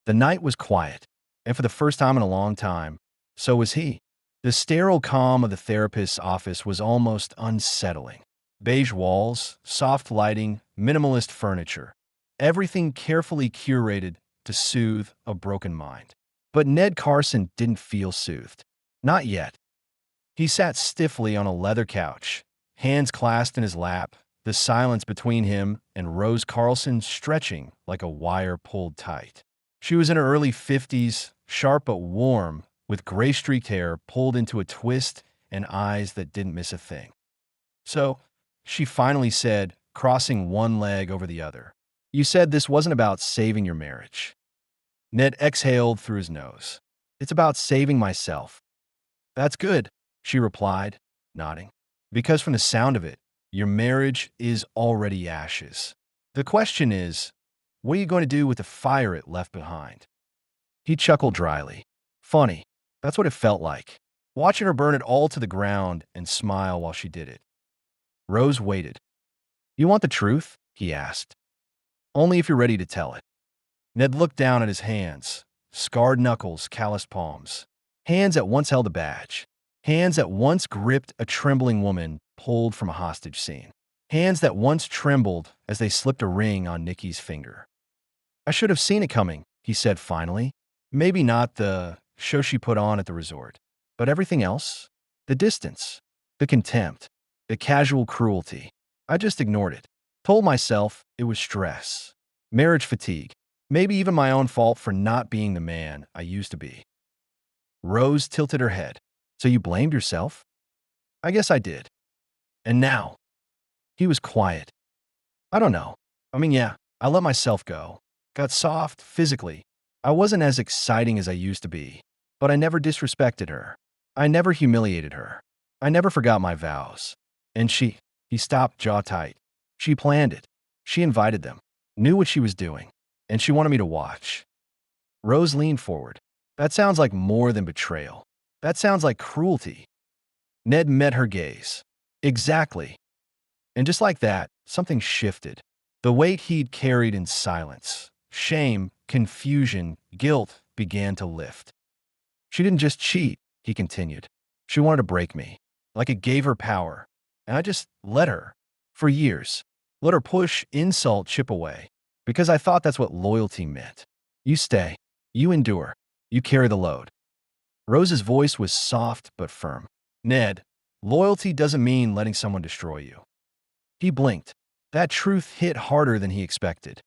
The night was quiet, and for the first time in a long time, so was he. The sterile calm of the therapist's office was almost unsettling. Beige walls, soft lighting, minimalist furniture. Everything carefully curated to soothe a broken mind. But Ned Carson didn't feel soothed. Not yet. He sat stiffly on a leather couch, hands clasped in his lap, the silence between him and Rose Carlson stretching like a wire pulled tight. She was in her early 50s, sharp but warm, with gray-streaked hair pulled into a twist and eyes that didn't miss a thing. "So," she finally said, crossing one leg over the other, "you said this wasn't about saving your marriage." Ned exhaled through his nose. "It's about saving myself." "That's good," she replied, nodding. "Because from the sound of it, your marriage is already ashes. The question is, what are you going to do with the fire it left behind?" He chuckled dryly. "Funny, that's what it felt like, watching her burn it all to the ground and smile while she did it." Rose waited. "You want the truth?" he asked. "Only if you're ready to tell it." Ned looked down at his hands, scarred knuckles, calloused palms. Hands that once held a badge. Hands that once gripped a trembling woman pulled from a hostage scene. Hands that once trembled as they slipped a ring on Nikki's finger. "I should have seen it coming," he said finally. "Maybe not the show she put on at the resort, but everything else? The distance, the contempt, the casual cruelty. I just ignored it. Told myself it was stress, marriage fatigue, maybe even my own fault for not being the man I used to be." Rose tilted her head. "So you blamed yourself?" "I guess I did. And now?" He was quiet. "I don't know. I mean, yeah, I let myself go. Got soft, physically. I wasn't as exciting as I used to be. But I never disrespected her. I never humiliated her. I never forgot my vows. And he stopped, jaw tight. She planned it. She invited them. Knew what she was doing. And she wanted me to watch." Rose leaned forward. "That sounds like more than betrayal. That sounds like cruelty." Ned met her gaze. "Exactly." And just like that, something shifted. The weight he'd carried in silence, shame, confusion, guilt, began to lift. "She didn't just cheat," he continued. "She wanted to break me. Like it gave her power. And I just let her. For years. Let her push, insult, chip away. Because I thought that's what loyalty meant. You stay. You endure. You carry the load." Rose's voice was soft but firm. "Ned, loyalty doesn't mean letting someone destroy you." He blinked. That truth hit harder than he expected.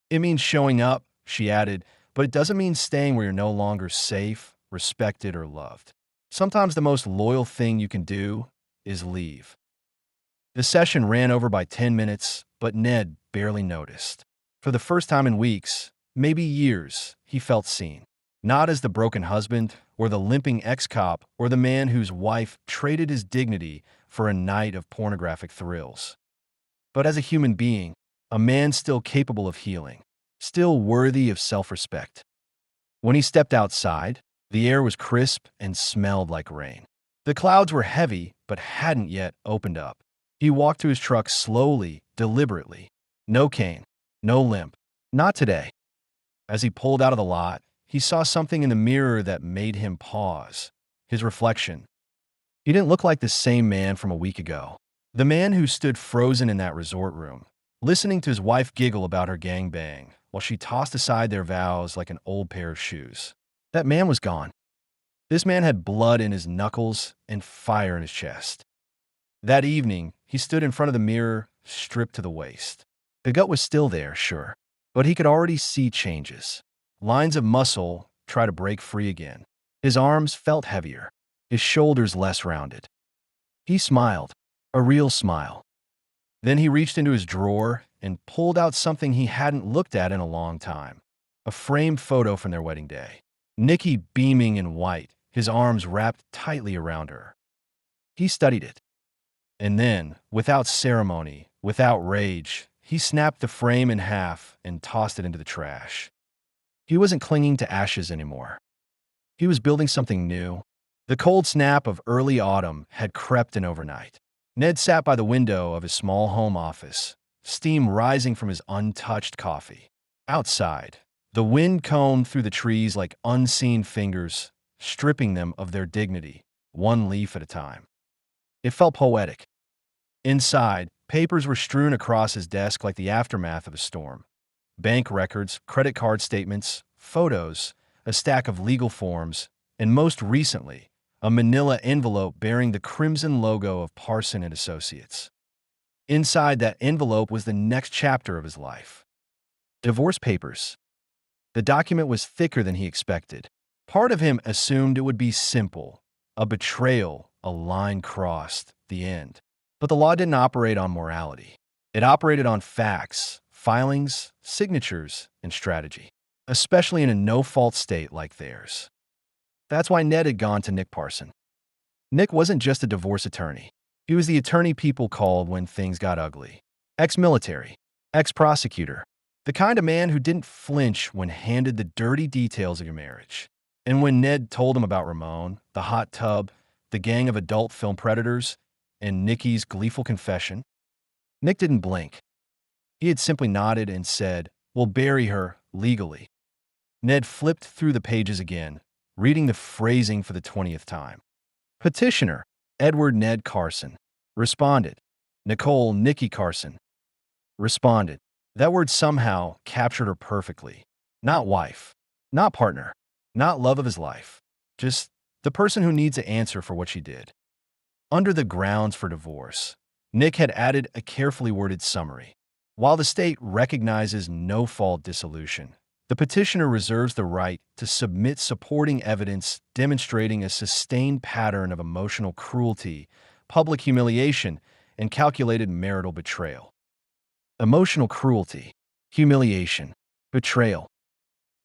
"It means showing up," she added, "but it doesn't mean staying where you're no longer safe, respected, or loved. Sometimes the most loyal thing you can do is leave." The session ran over by 10 minutes, but Ned barely noticed. For the first time in weeks, maybe years, he felt seen. Not as the broken husband, or the limping ex-cop, or the man whose wife traded his dignity for a night of pornographic thrills. But as a human being, a man still capable of healing, still worthy of self-respect. When he stepped outside, the air was crisp and smelled like rain. The clouds were heavy, but hadn't yet opened up. He walked to his truck slowly, deliberately. No cane, no limp. Not today. As he pulled out of the lot, he saw something in the mirror that made him pause. His reflection. He didn't look like the same man from a week ago. The man who stood frozen in that resort room, listening to his wife giggle about her gangbang while she tossed aside their vows like an old pair of shoes. That man was gone. This man had blood in his knuckles and fire in his chest. That evening, he stood in front of the mirror, stripped to the waist. The gut was still there, sure, but he could already see changes. Lines of muscle try to break free again. His arms felt heavier, his shoulders less rounded. He smiled, a real smile. Then he reached into his drawer and pulled out something he hadn't looked at in a long time. A framed photo from their wedding day. Nikki beaming in white, his arms wrapped tightly around her. He studied it. And then, without ceremony, without rage, he snapped the frame in half and tossed it into the trash. He wasn't clinging to ashes anymore. He was building something new. The cold snap of early autumn had crept in overnight. Ned sat by the window of his small home office, steam rising from his untouched coffee. Outside, the wind combed through the trees like unseen fingers, stripping them of their dignity, one leaf at a time. It felt poetic. Inside, papers were strewn across his desk like the aftermath of a storm. Bank records, credit card statements, photos, a stack of legal forms, and most recently, a manila envelope bearing the crimson logo of Parson and Associates. Inside that envelope was the next chapter of his life. Divorce papers. The document was thicker than he expected. Part of him assumed it would be simple, a betrayal, a line crossed, the end. But the law didn't operate on morality. It operated on facts, filings, signatures, and strategy, especially in a no-fault state like theirs. That's why Ned had gone to Nick Parson. Nick wasn't just a divorce attorney. He was the attorney people called when things got ugly. Ex-military, ex-prosecutor, the kind of man who didn't flinch when handed the dirty details of your marriage. And when Ned told him about Ramon, the hot tub, the gang of adult film predators, and Nikki's gleeful confession, Nick didn't blink. He had simply nodded and said, "We'll bury her legally." Ned flipped through the pages again, reading the phrasing for the 20th time. Petitioner, Edward Ned Carson. Responded, Nicole Nikki Carson. Responded. That word somehow captured her perfectly. Not wife, not partner, not love of his life. Just the person who needs an answer for what she did. Under the grounds for divorce, Nick had added a carefully worded summary. While the state recognizes no-fault dissolution, the petitioner reserves the right to submit supporting evidence demonstrating a sustained pattern of emotional cruelty, public humiliation, and calculated marital betrayal. Emotional cruelty, humiliation, betrayal.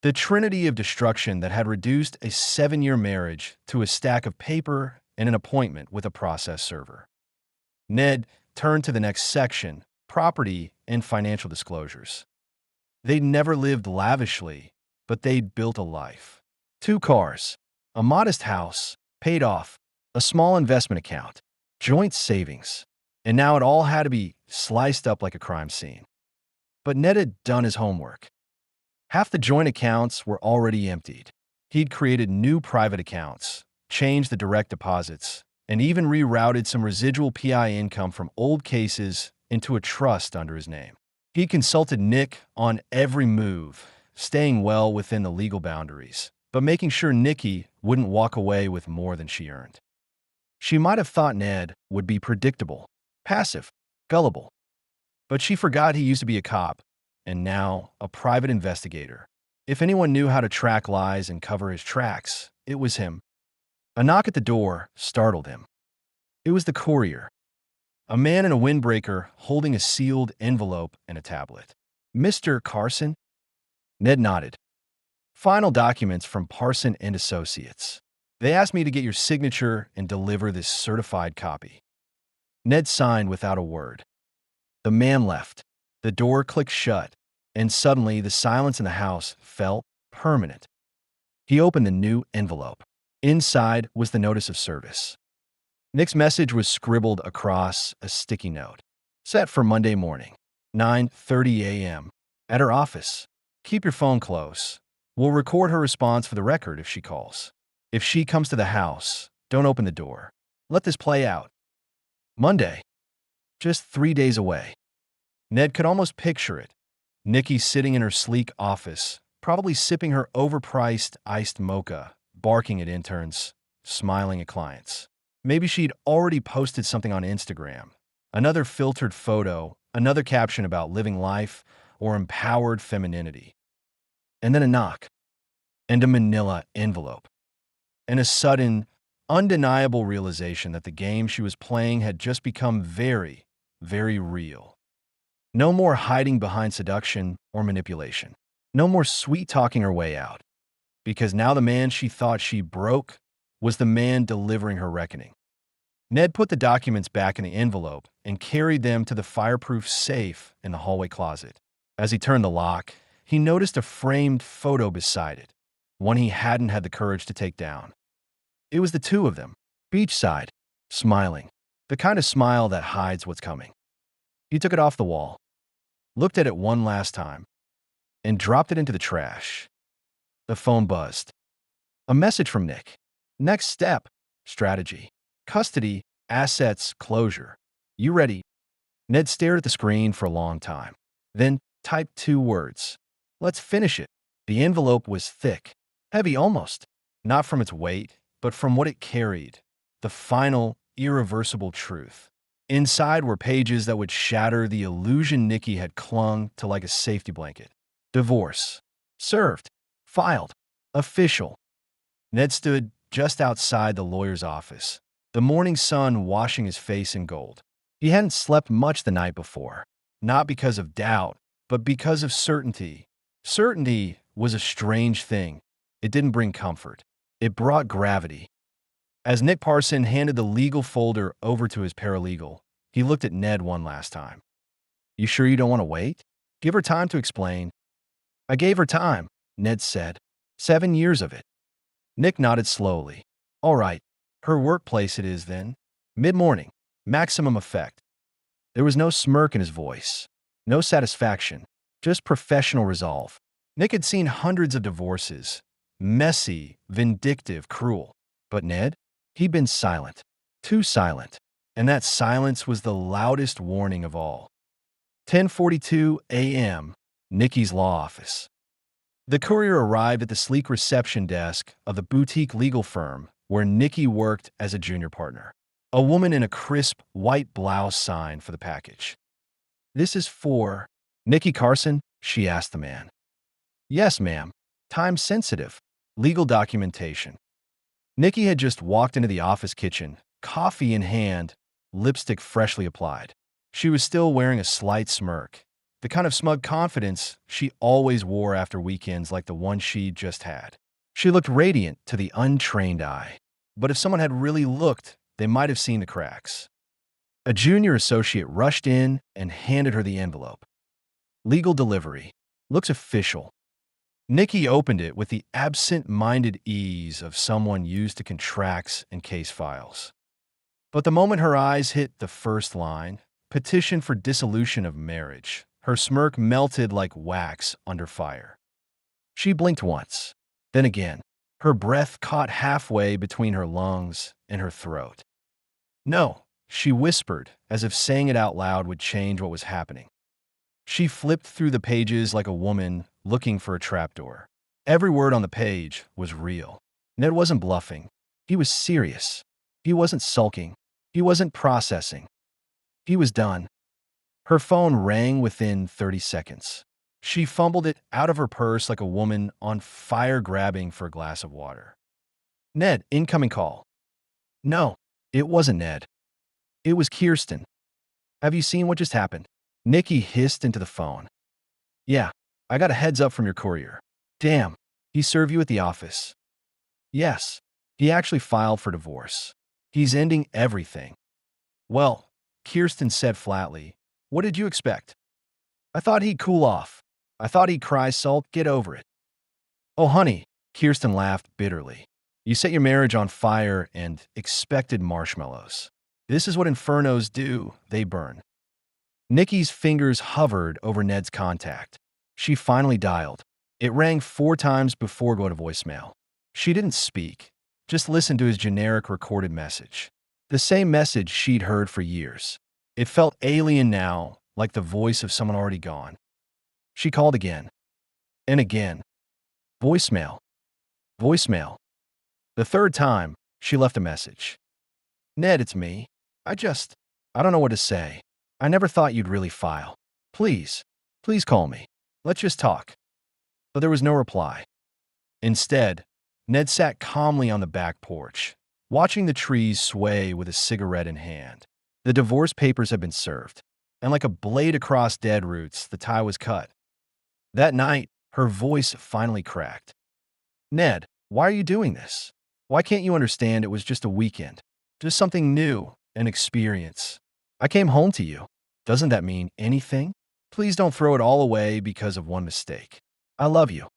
The trinity of destruction that had reduced a 7-year marriage to a stack of paper and an appointment with a process server. Ned turned to the next section, property and financial disclosures. They'd never lived lavishly, but they'd built a life. 2 cars, a modest house, paid off, a small investment account, joint savings, and now it all had to be sliced up like a crime scene. But Ned had done his homework. Half the joint accounts were already emptied. He'd created new private accounts, changed the direct deposits, and even rerouted some residual PI income from old cases into a trust under his name. He consulted Nick on every move, staying well within the legal boundaries, but making sure Nikki wouldn't walk away with more than she earned. She might have thought Ned would be predictable, passive, gullible. But she forgot he used to be a cop, and now a private investigator. If anyone knew how to track lies and cover his tracks, it was him. A knock at the door startled him. It was the courier. A man in a windbreaker holding a sealed envelope and a tablet. Mr. Carson? Ned nodded. Final documents from Parson and Associates. They asked me to get your signature and deliver this certified copy. Ned signed without a word. The man left. The door clicked shut, and suddenly the silence in the house felt permanent. He opened the new envelope. Inside was the notice of service. Nick's message was scribbled across a sticky note. Set for Monday morning, 9:30 a.m. At her office. Keep your phone close. We'll record her response for the record if she calls. If she comes to the house, don't open the door. Let this play out. Monday. Just 3 days away. Ned could almost picture it. Nikki sitting in her sleek office, probably sipping her overpriced iced mocha, barking at interns, smiling at clients. Maybe she'd already posted something on Instagram. Another filtered photo, another caption about living life or empowered femininity. And then a knock. And a manila envelope. And a sudden, undeniable realization that the game she was playing had just become very, very real. No more hiding behind seduction or manipulation. No more sweet-talking her way out. Because now the man she thought she broke was the man delivering her reckoning. Ned put the documents back in the envelope and carried them to the fireproof safe in the hallway closet. As he turned the lock, he noticed a framed photo beside it, one he hadn't had the courage to take down. It was the 2 of them, beachside, smiling, the kind of smile that hides what's coming. He took it off the wall, looked at it one last time, and dropped it into the trash. The phone buzzed. A message from Nick. Next step, strategy, custody, assets, closure. You ready? Ned stared at the screen for a long time, then typed 2 words. Let's finish it. The envelope was thick, heavy almost, not from its weight, but from what it carried, the final, irreversible truth. Inside were pages that would shatter the illusion Nikki had clung to like a safety blanket. Divorce. Served. Filed. Official. Ned stood just outside the lawyer's office, the morning sun washing his face in gold. He hadn't slept much the night before, not because of doubt, but because of certainty. Certainty was a strange thing. It didn't bring comfort. It brought gravity. As Nick Parson handed the legal folder over to his paralegal, he looked at Ned one last time. "You sure you don't want to wait? Give her time to explain." "I gave her time," Ned said. 7 years of it." Nick nodded slowly. "All right. Her workplace it is then. Mid-morning. Maximum effect." There was no smirk in his voice. No satisfaction. Just professional resolve. Nick had seen hundreds of divorces. Messy, vindictive, cruel. But Ned? He'd been silent. Too silent. And that silence was the loudest warning of all. 10:42 a.m. Nikki's law office. The courier arrived at the sleek reception desk of the boutique legal firm where Nikki worked as a junior partner. A woman in a crisp, white blouse signed for the package. "This is for Nikki Carson?" she asked the man. "Yes, ma'am. Time sensitive. Legal documentation." Nikki had just walked into the office kitchen, coffee in hand, lipstick freshly applied. She was still wearing a slight smirk, the kind of smug confidence she always wore after weekends like the one she'd just had. She looked radiant to the untrained eye, but if someone had really looked, they might have seen the cracks. A junior associate rushed in and handed her the envelope. "Legal delivery. Looks official." Nikki opened it with the absent-minded ease of someone used to contracts and case files. But the moment her eyes hit the first line, "Petition for dissolution of marriage," her smirk melted like wax under fire. She blinked once, then again, her breath caught halfway between her lungs and her throat. "No," she whispered, as if saying it out loud would change what was happening. She flipped through the pages like a woman looking for a trapdoor. Every word on the page was real. Ned wasn't bluffing. He was serious. He wasn't sulking. He wasn't processing. He was done. Her phone rang within 30 seconds. She fumbled it out of her purse like a woman on fire grabbing for a glass of water. "Ned, incoming call." No, it wasn't Ned. It was Kirsten. "Have you seen what just happened?" Nikki hissed into the phone. "Yeah, I got a heads up from your courier." "Damn, he served you at the office." "Yes, he actually filed for divorce. He's ending everything." "Well," Kirsten said flatly, "what did you expect?" "I thought he'd cool off. I thought he'd cry salt, get over it." "Oh, honey," Kirsten laughed bitterly. "You set your marriage on fire and expected marshmallows. This is what infernos do, they burn." Nikki's fingers hovered over Ned's contact. She finally dialed. It rang 4 times before going to voicemail. She didn't speak, just listened to his generic recorded message. The same message she'd heard for years. It felt alien now, like the voice of someone already gone. She called again. And again. Voicemail. Voicemail. The 3rd time, she left a message. "Ned, it's me. I don't know what to say. I never thought you'd really file. Please call me. Let's just talk." But there was no reply. Instead, Ned sat calmly on the back porch, watching the trees sway with a cigarette in hand. The divorce papers had been served, and like a blade across dead roots, the tie was cut. That night, her voice finally cracked. "Ned, why are you doing this? Why can't you understand it was just a weekend? Just something new, an experience. I came home to you. Doesn't that mean anything? Please don't throw it all away because of one mistake. I love you."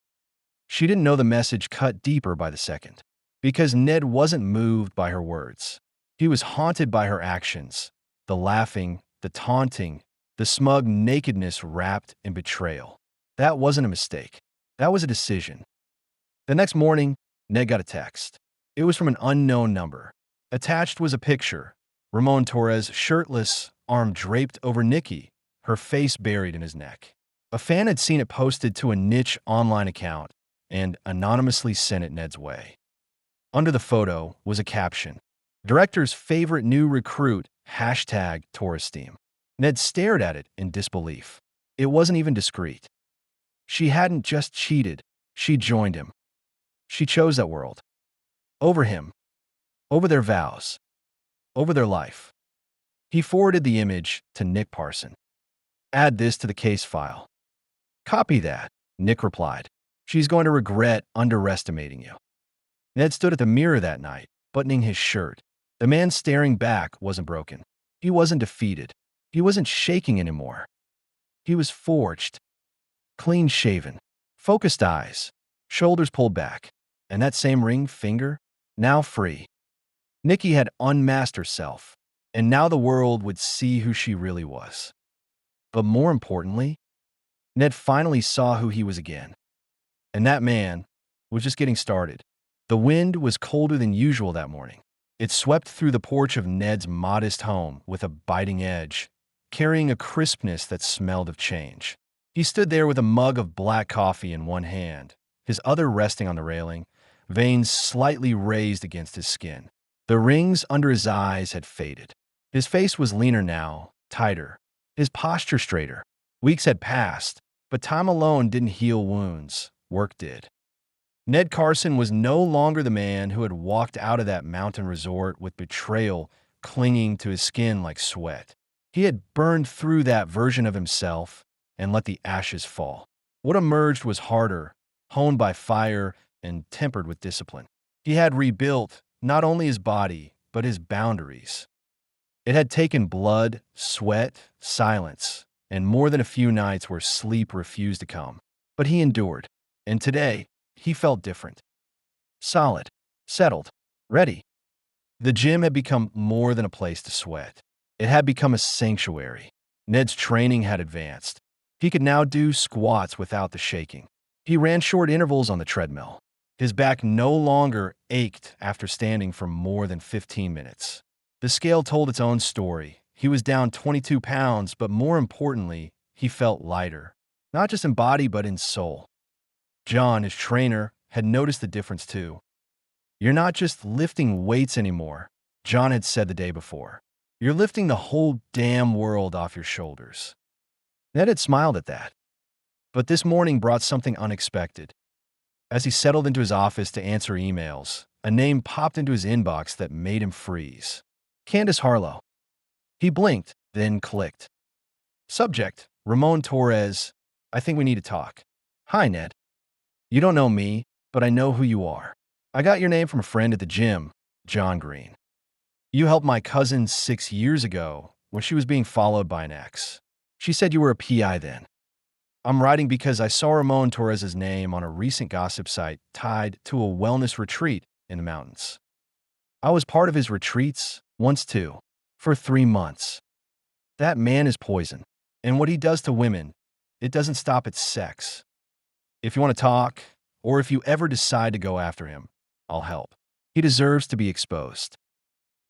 She didn't know the message cut deeper by the second, because Ned wasn't moved by her words. He was haunted by her actions, the laughing, the taunting, the smug nakedness wrapped in betrayal. That wasn't a mistake. That was a decision. The next morning, Ned got a text. It was from an unknown number. Attached was a picture. Ramon Torres, shirtless, arm draped over Nikki, her face buried in his neck. A fan had seen it posted to a niche online account and anonymously sent it Ned's way. Under the photo was a caption, "Director's favorite new recruit, hashtag tourist team." Ned stared at it in disbelief. It wasn't even discreet. She hadn't just cheated, she joined him. She chose that world. Over him, over their vows, over their life. He forwarded the image to Nick Parson. "Add this to the case file." "Copy that," Nick replied. "She's going to regret underestimating you." Ned stood at the mirror that night, buttoning his shirt. The man staring back wasn't broken. He wasn't defeated. He wasn't shaking anymore. He was forged, clean-shaven, focused eyes, shoulders pulled back, and that same ring finger, now free. Nikki had unmasked herself, and now the world would see who she really was. But more importantly, Ned finally saw who he was again. And that man was just getting started. The wind was colder than usual that morning. It swept through the porch of Ned's modest home with a biting edge, carrying a crispness that smelled of change. He stood there with a mug of black coffee in one hand, his other resting on the railing, veins slightly raised against his skin. The rings under his eyes had faded. His face was leaner now, tighter, his posture straighter. Weeks had passed, but time alone didn't heal wounds. Work did. Ned Carson was no longer the man who had walked out of that mountain resort with betrayal clinging to his skin like sweat. He had burned through that version of himself and let the ashes fall. What emerged was harder, honed by fire and tempered with discipline. He had rebuilt not only his body, but his boundaries. It had taken blood, sweat, silence, and more than a few nights where sleep refused to come. But he endured, and today, he felt different. Solid, settled, ready. The gym had become more than a place to sweat. It had become a sanctuary. Ned's training had advanced. He could now do squats without the shaking. He ran short intervals on the treadmill. His back no longer ached after standing for more than 15 minutes. The scale told its own story. He was down 22 pounds, but more importantly, he felt lighter. Not just in body, but in soul. John, his trainer, had noticed the difference too. "You're not just lifting weights anymore," John had said the day before. "You're lifting the whole damn world off your shoulders." Ned had smiled at that. But this morning brought something unexpected. As he settled into his office to answer emails, a name popped into his inbox that made him freeze. Candace Harlow. He blinked, then clicked. Subject, Ramon Torres. "I think we need to talk." "Hi, Ned. You don't know me, but I know who you are. I got your name from a friend at the gym, John Green. You helped my cousin 6 years ago when she was being followed by an ex. She said you were a PI then. I'm writing because I saw Ramon Torres' name on a recent gossip site tied to a wellness retreat in the mountains. I was part of his retreats once too, for 3 months. That man is poison, and what he does to women, it doesn't stop at sex. If you want to talk, or if you ever decide to go after him, I'll help. He deserves to be exposed."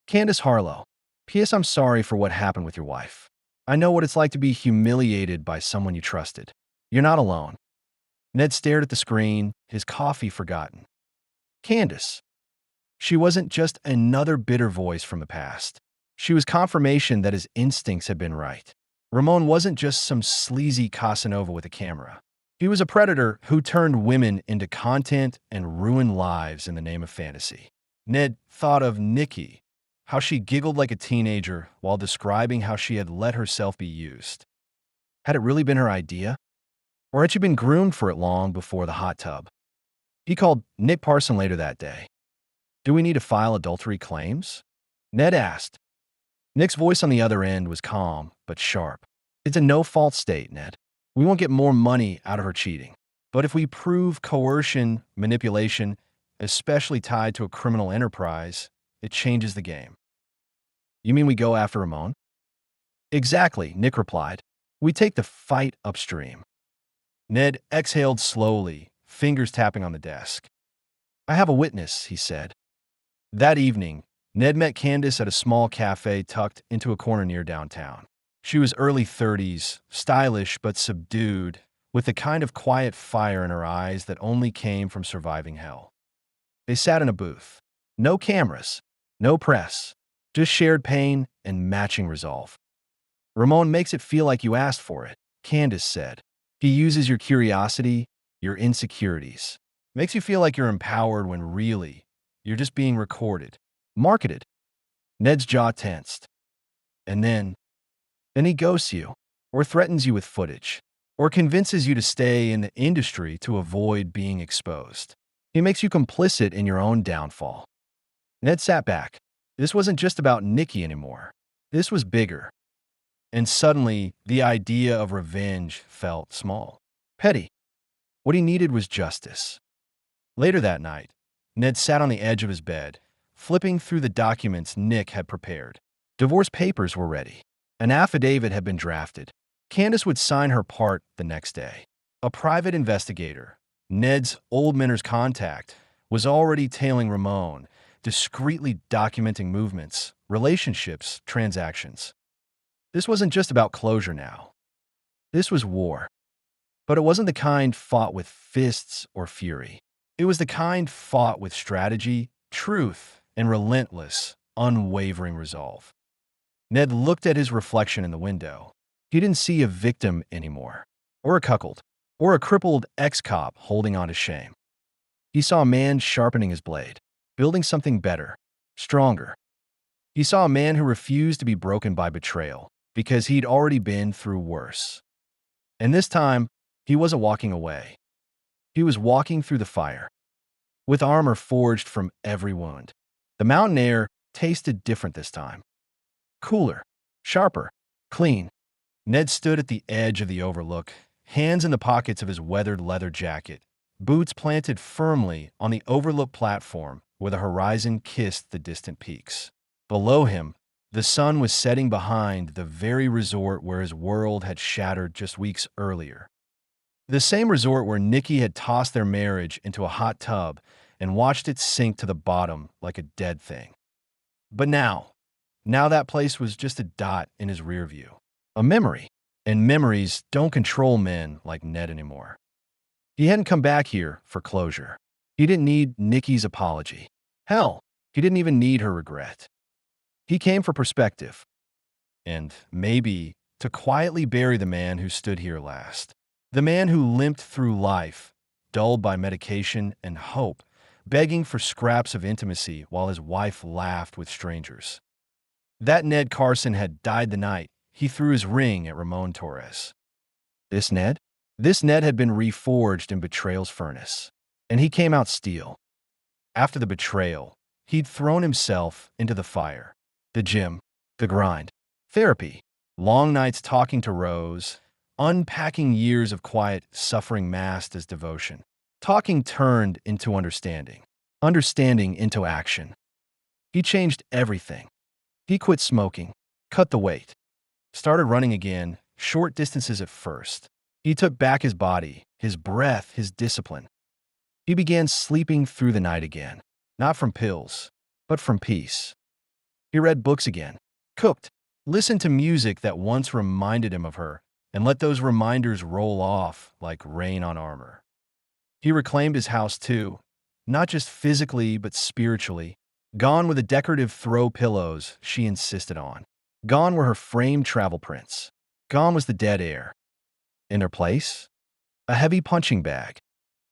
Candace Harlow. "P.S. I'm sorry for what happened with your wife. I know what it's like to be humiliated by someone you trusted. You're not alone." Ned stared at the screen, his coffee forgotten. Candace. She wasn't just another bitter voice from the past. She was confirmation that his instincts had been right. Ramon wasn't just some sleazy Casanova with a camera. He was a predator who turned women into content and ruined lives in the name of fantasy. Ned thought of Nikki, how she giggled like a teenager while describing how she had let herself be used. Had it really been her idea? Or had she been groomed for it long before the hot tub? He called Nick Parson later that day. "Do we need to file adultery claims?" Ned asked. Nick's voice on the other end was calm, but sharp. "It's a no-fault state, Ned. We won't get more money out of her cheating. But if we prove coercion, manipulation, especially tied to a criminal enterprise, it changes the game." "You mean we go after Ramon?" "Exactly," Nick replied. "We take the fight upstream." Ned exhaled slowly, fingers tapping on the desk. "I have a witness," he said. That evening, Ned met Candace at a small cafe tucked into a corner near downtown. She was early 30s, stylish but subdued, with the kind of quiet fire in her eyes that only came from surviving hell. They sat in a booth. No cameras, no press, just shared pain and matching resolve. Ramon makes it feel like you asked for it, Candace said. He uses your curiosity, your insecurities. Makes you feel like you're empowered when really, you're just being recorded, marketed. Ned's jaw tensed. And then he ghosts you, or threatens you with footage, or convinces you to stay in the industry to avoid being exposed. He makes you complicit in your own downfall. Ned sat back. This wasn't just about Nikki anymore. This was bigger. And suddenly, the idea of revenge felt small, petty. What he needed was justice. Later that night, Ned sat on the edge of his bed, flipping through the documents Nick had prepared. Divorce papers were ready. An affidavit had been drafted. Candace would sign her part the next day. A private investigator, Ned's old mentor's contact, was already tailing Ramon, discreetly documenting movements, relationships, transactions. This wasn't just about closure now. This was war. But it wasn't the kind fought with fists or fury. It was the kind fought with strategy, truth, and relentless, unwavering resolve. Ned looked at his reflection in the window. He didn't see a victim anymore, or a cuckold, or a crippled ex-cop holding on to shame. He saw a man sharpening his blade, building something better, stronger. He saw a man who refused to be broken by betrayal, because he'd already been through worse. And this time, he wasn't walking away. He was walking through the fire, with armor forged from every wound. The mountain air tasted different this time. Cooler, sharper, clean. Ned stood at the edge of the overlook, hands in the pockets of his weathered leather jacket, boots planted firmly on the overlook platform where the horizon kissed the distant peaks. Below him, the sun was setting behind the very resort where his world had shattered just weeks earlier. The same resort where Nikki had tossed their marriage into a hot tub and watched it sink to the bottom like a dead thing. But now that place was just a dot in his rear view, a memory. And memories don't control men like Ned anymore. He hadn't come back here for closure. He didn't need Nikki's apology. Hell, he didn't even need her regret. He came for perspective. And maybe to quietly bury the man who stood here last. The man who limped through life, dulled by medication and hope, begging for scraps of intimacy while his wife laughed with strangers. That Ned Carson had died the night he threw his ring at Ramon Torres. This Ned? This Ned had been reforged in Betrayal's furnace, and he came out steel. After the betrayal, he'd thrown himself into the fire, the gym, the grind, therapy, long nights talking to Rose, unpacking years of quiet suffering masked as devotion. Talking turned into understanding, understanding into action. He changed everything. He quit smoking, cut the weight, started running again, short distances at first. He took back his body, his breath, his discipline. He began sleeping through the night again, not from pills, but from peace. He read books again, cooked, listened to music that once reminded him of her, and let those reminders roll off like rain on armor. He reclaimed his house too, not just physically but spiritually. Gone were the decorative throw pillows she insisted on. Gone were her framed travel prints. Gone was the dead air. In her place, a heavy punching bag,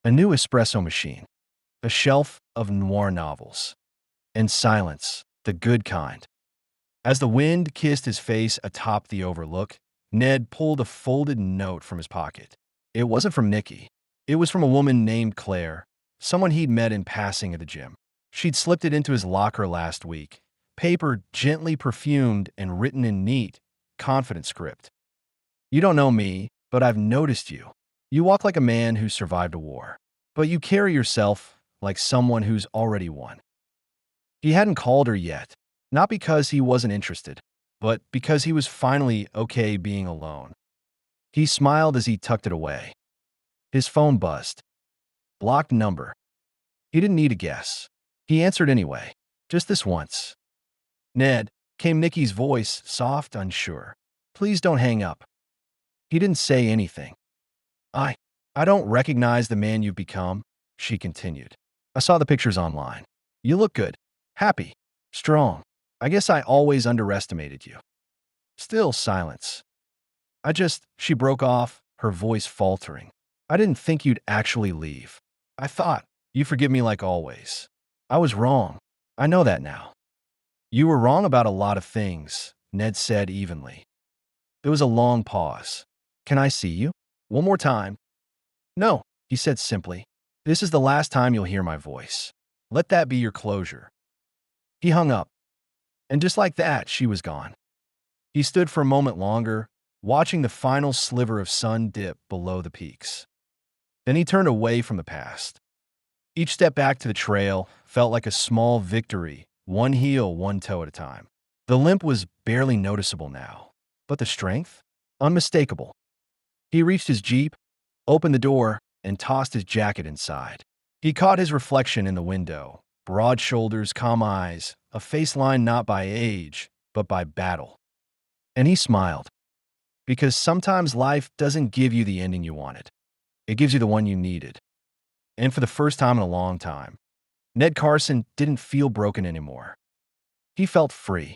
a new espresso machine, a shelf of noir novels, and silence, the good kind. As the wind kissed his face atop the overlook, Ned pulled a folded note from his pocket. It wasn't from Nikki. It was from a woman named Claire, someone he'd met in passing at the gym. She'd slipped it into his locker last week, paper gently perfumed and written in neat, confident script. You don't know me, but I've noticed you. You walk like a man who survived a war, but you carry yourself like someone who's already won. He hadn't called her yet, not because he wasn't interested, but because he was finally okay being alone. He smiled as he tucked it away. His phone buzzed. Blocked number. He didn't need a guess. He answered anyway, just this once. Ned, came Nikki's voice, soft, unsure. Please don't hang up. He didn't say anything. I don't recognize the man you've become, she continued. I saw the pictures online. You look good. Happy. Strong. I guess I always underestimated you. Still silence. She broke off, her voice faltering. I didn't think you'd actually leave. I thought, you forgive me like always. I was wrong. I know that now. You were wrong about a lot of things, Ned said evenly. There was a long pause. Can I see you? One more time. No, he said simply. This is the last time you'll hear my voice. Let that be your closure. He hung up, and just like that, she was gone. He stood for a moment longer, watching the final sliver of sun dip below the peaks. Then he turned away from the past. Each step back to the trail felt like a small victory, one heel, one toe at a time. The limp was barely noticeable now, but the strength? Unmistakable. He reached his Jeep, opened the door, and tossed his jacket inside. He caught his reflection in the window, broad shoulders, calm eyes, a face lined not by age, but by battle. And he smiled, because sometimes life doesn't give you the ending you wanted. It gives you the one you needed. And for the first time in a long time, Ned Carson didn't feel broken anymore. He felt free.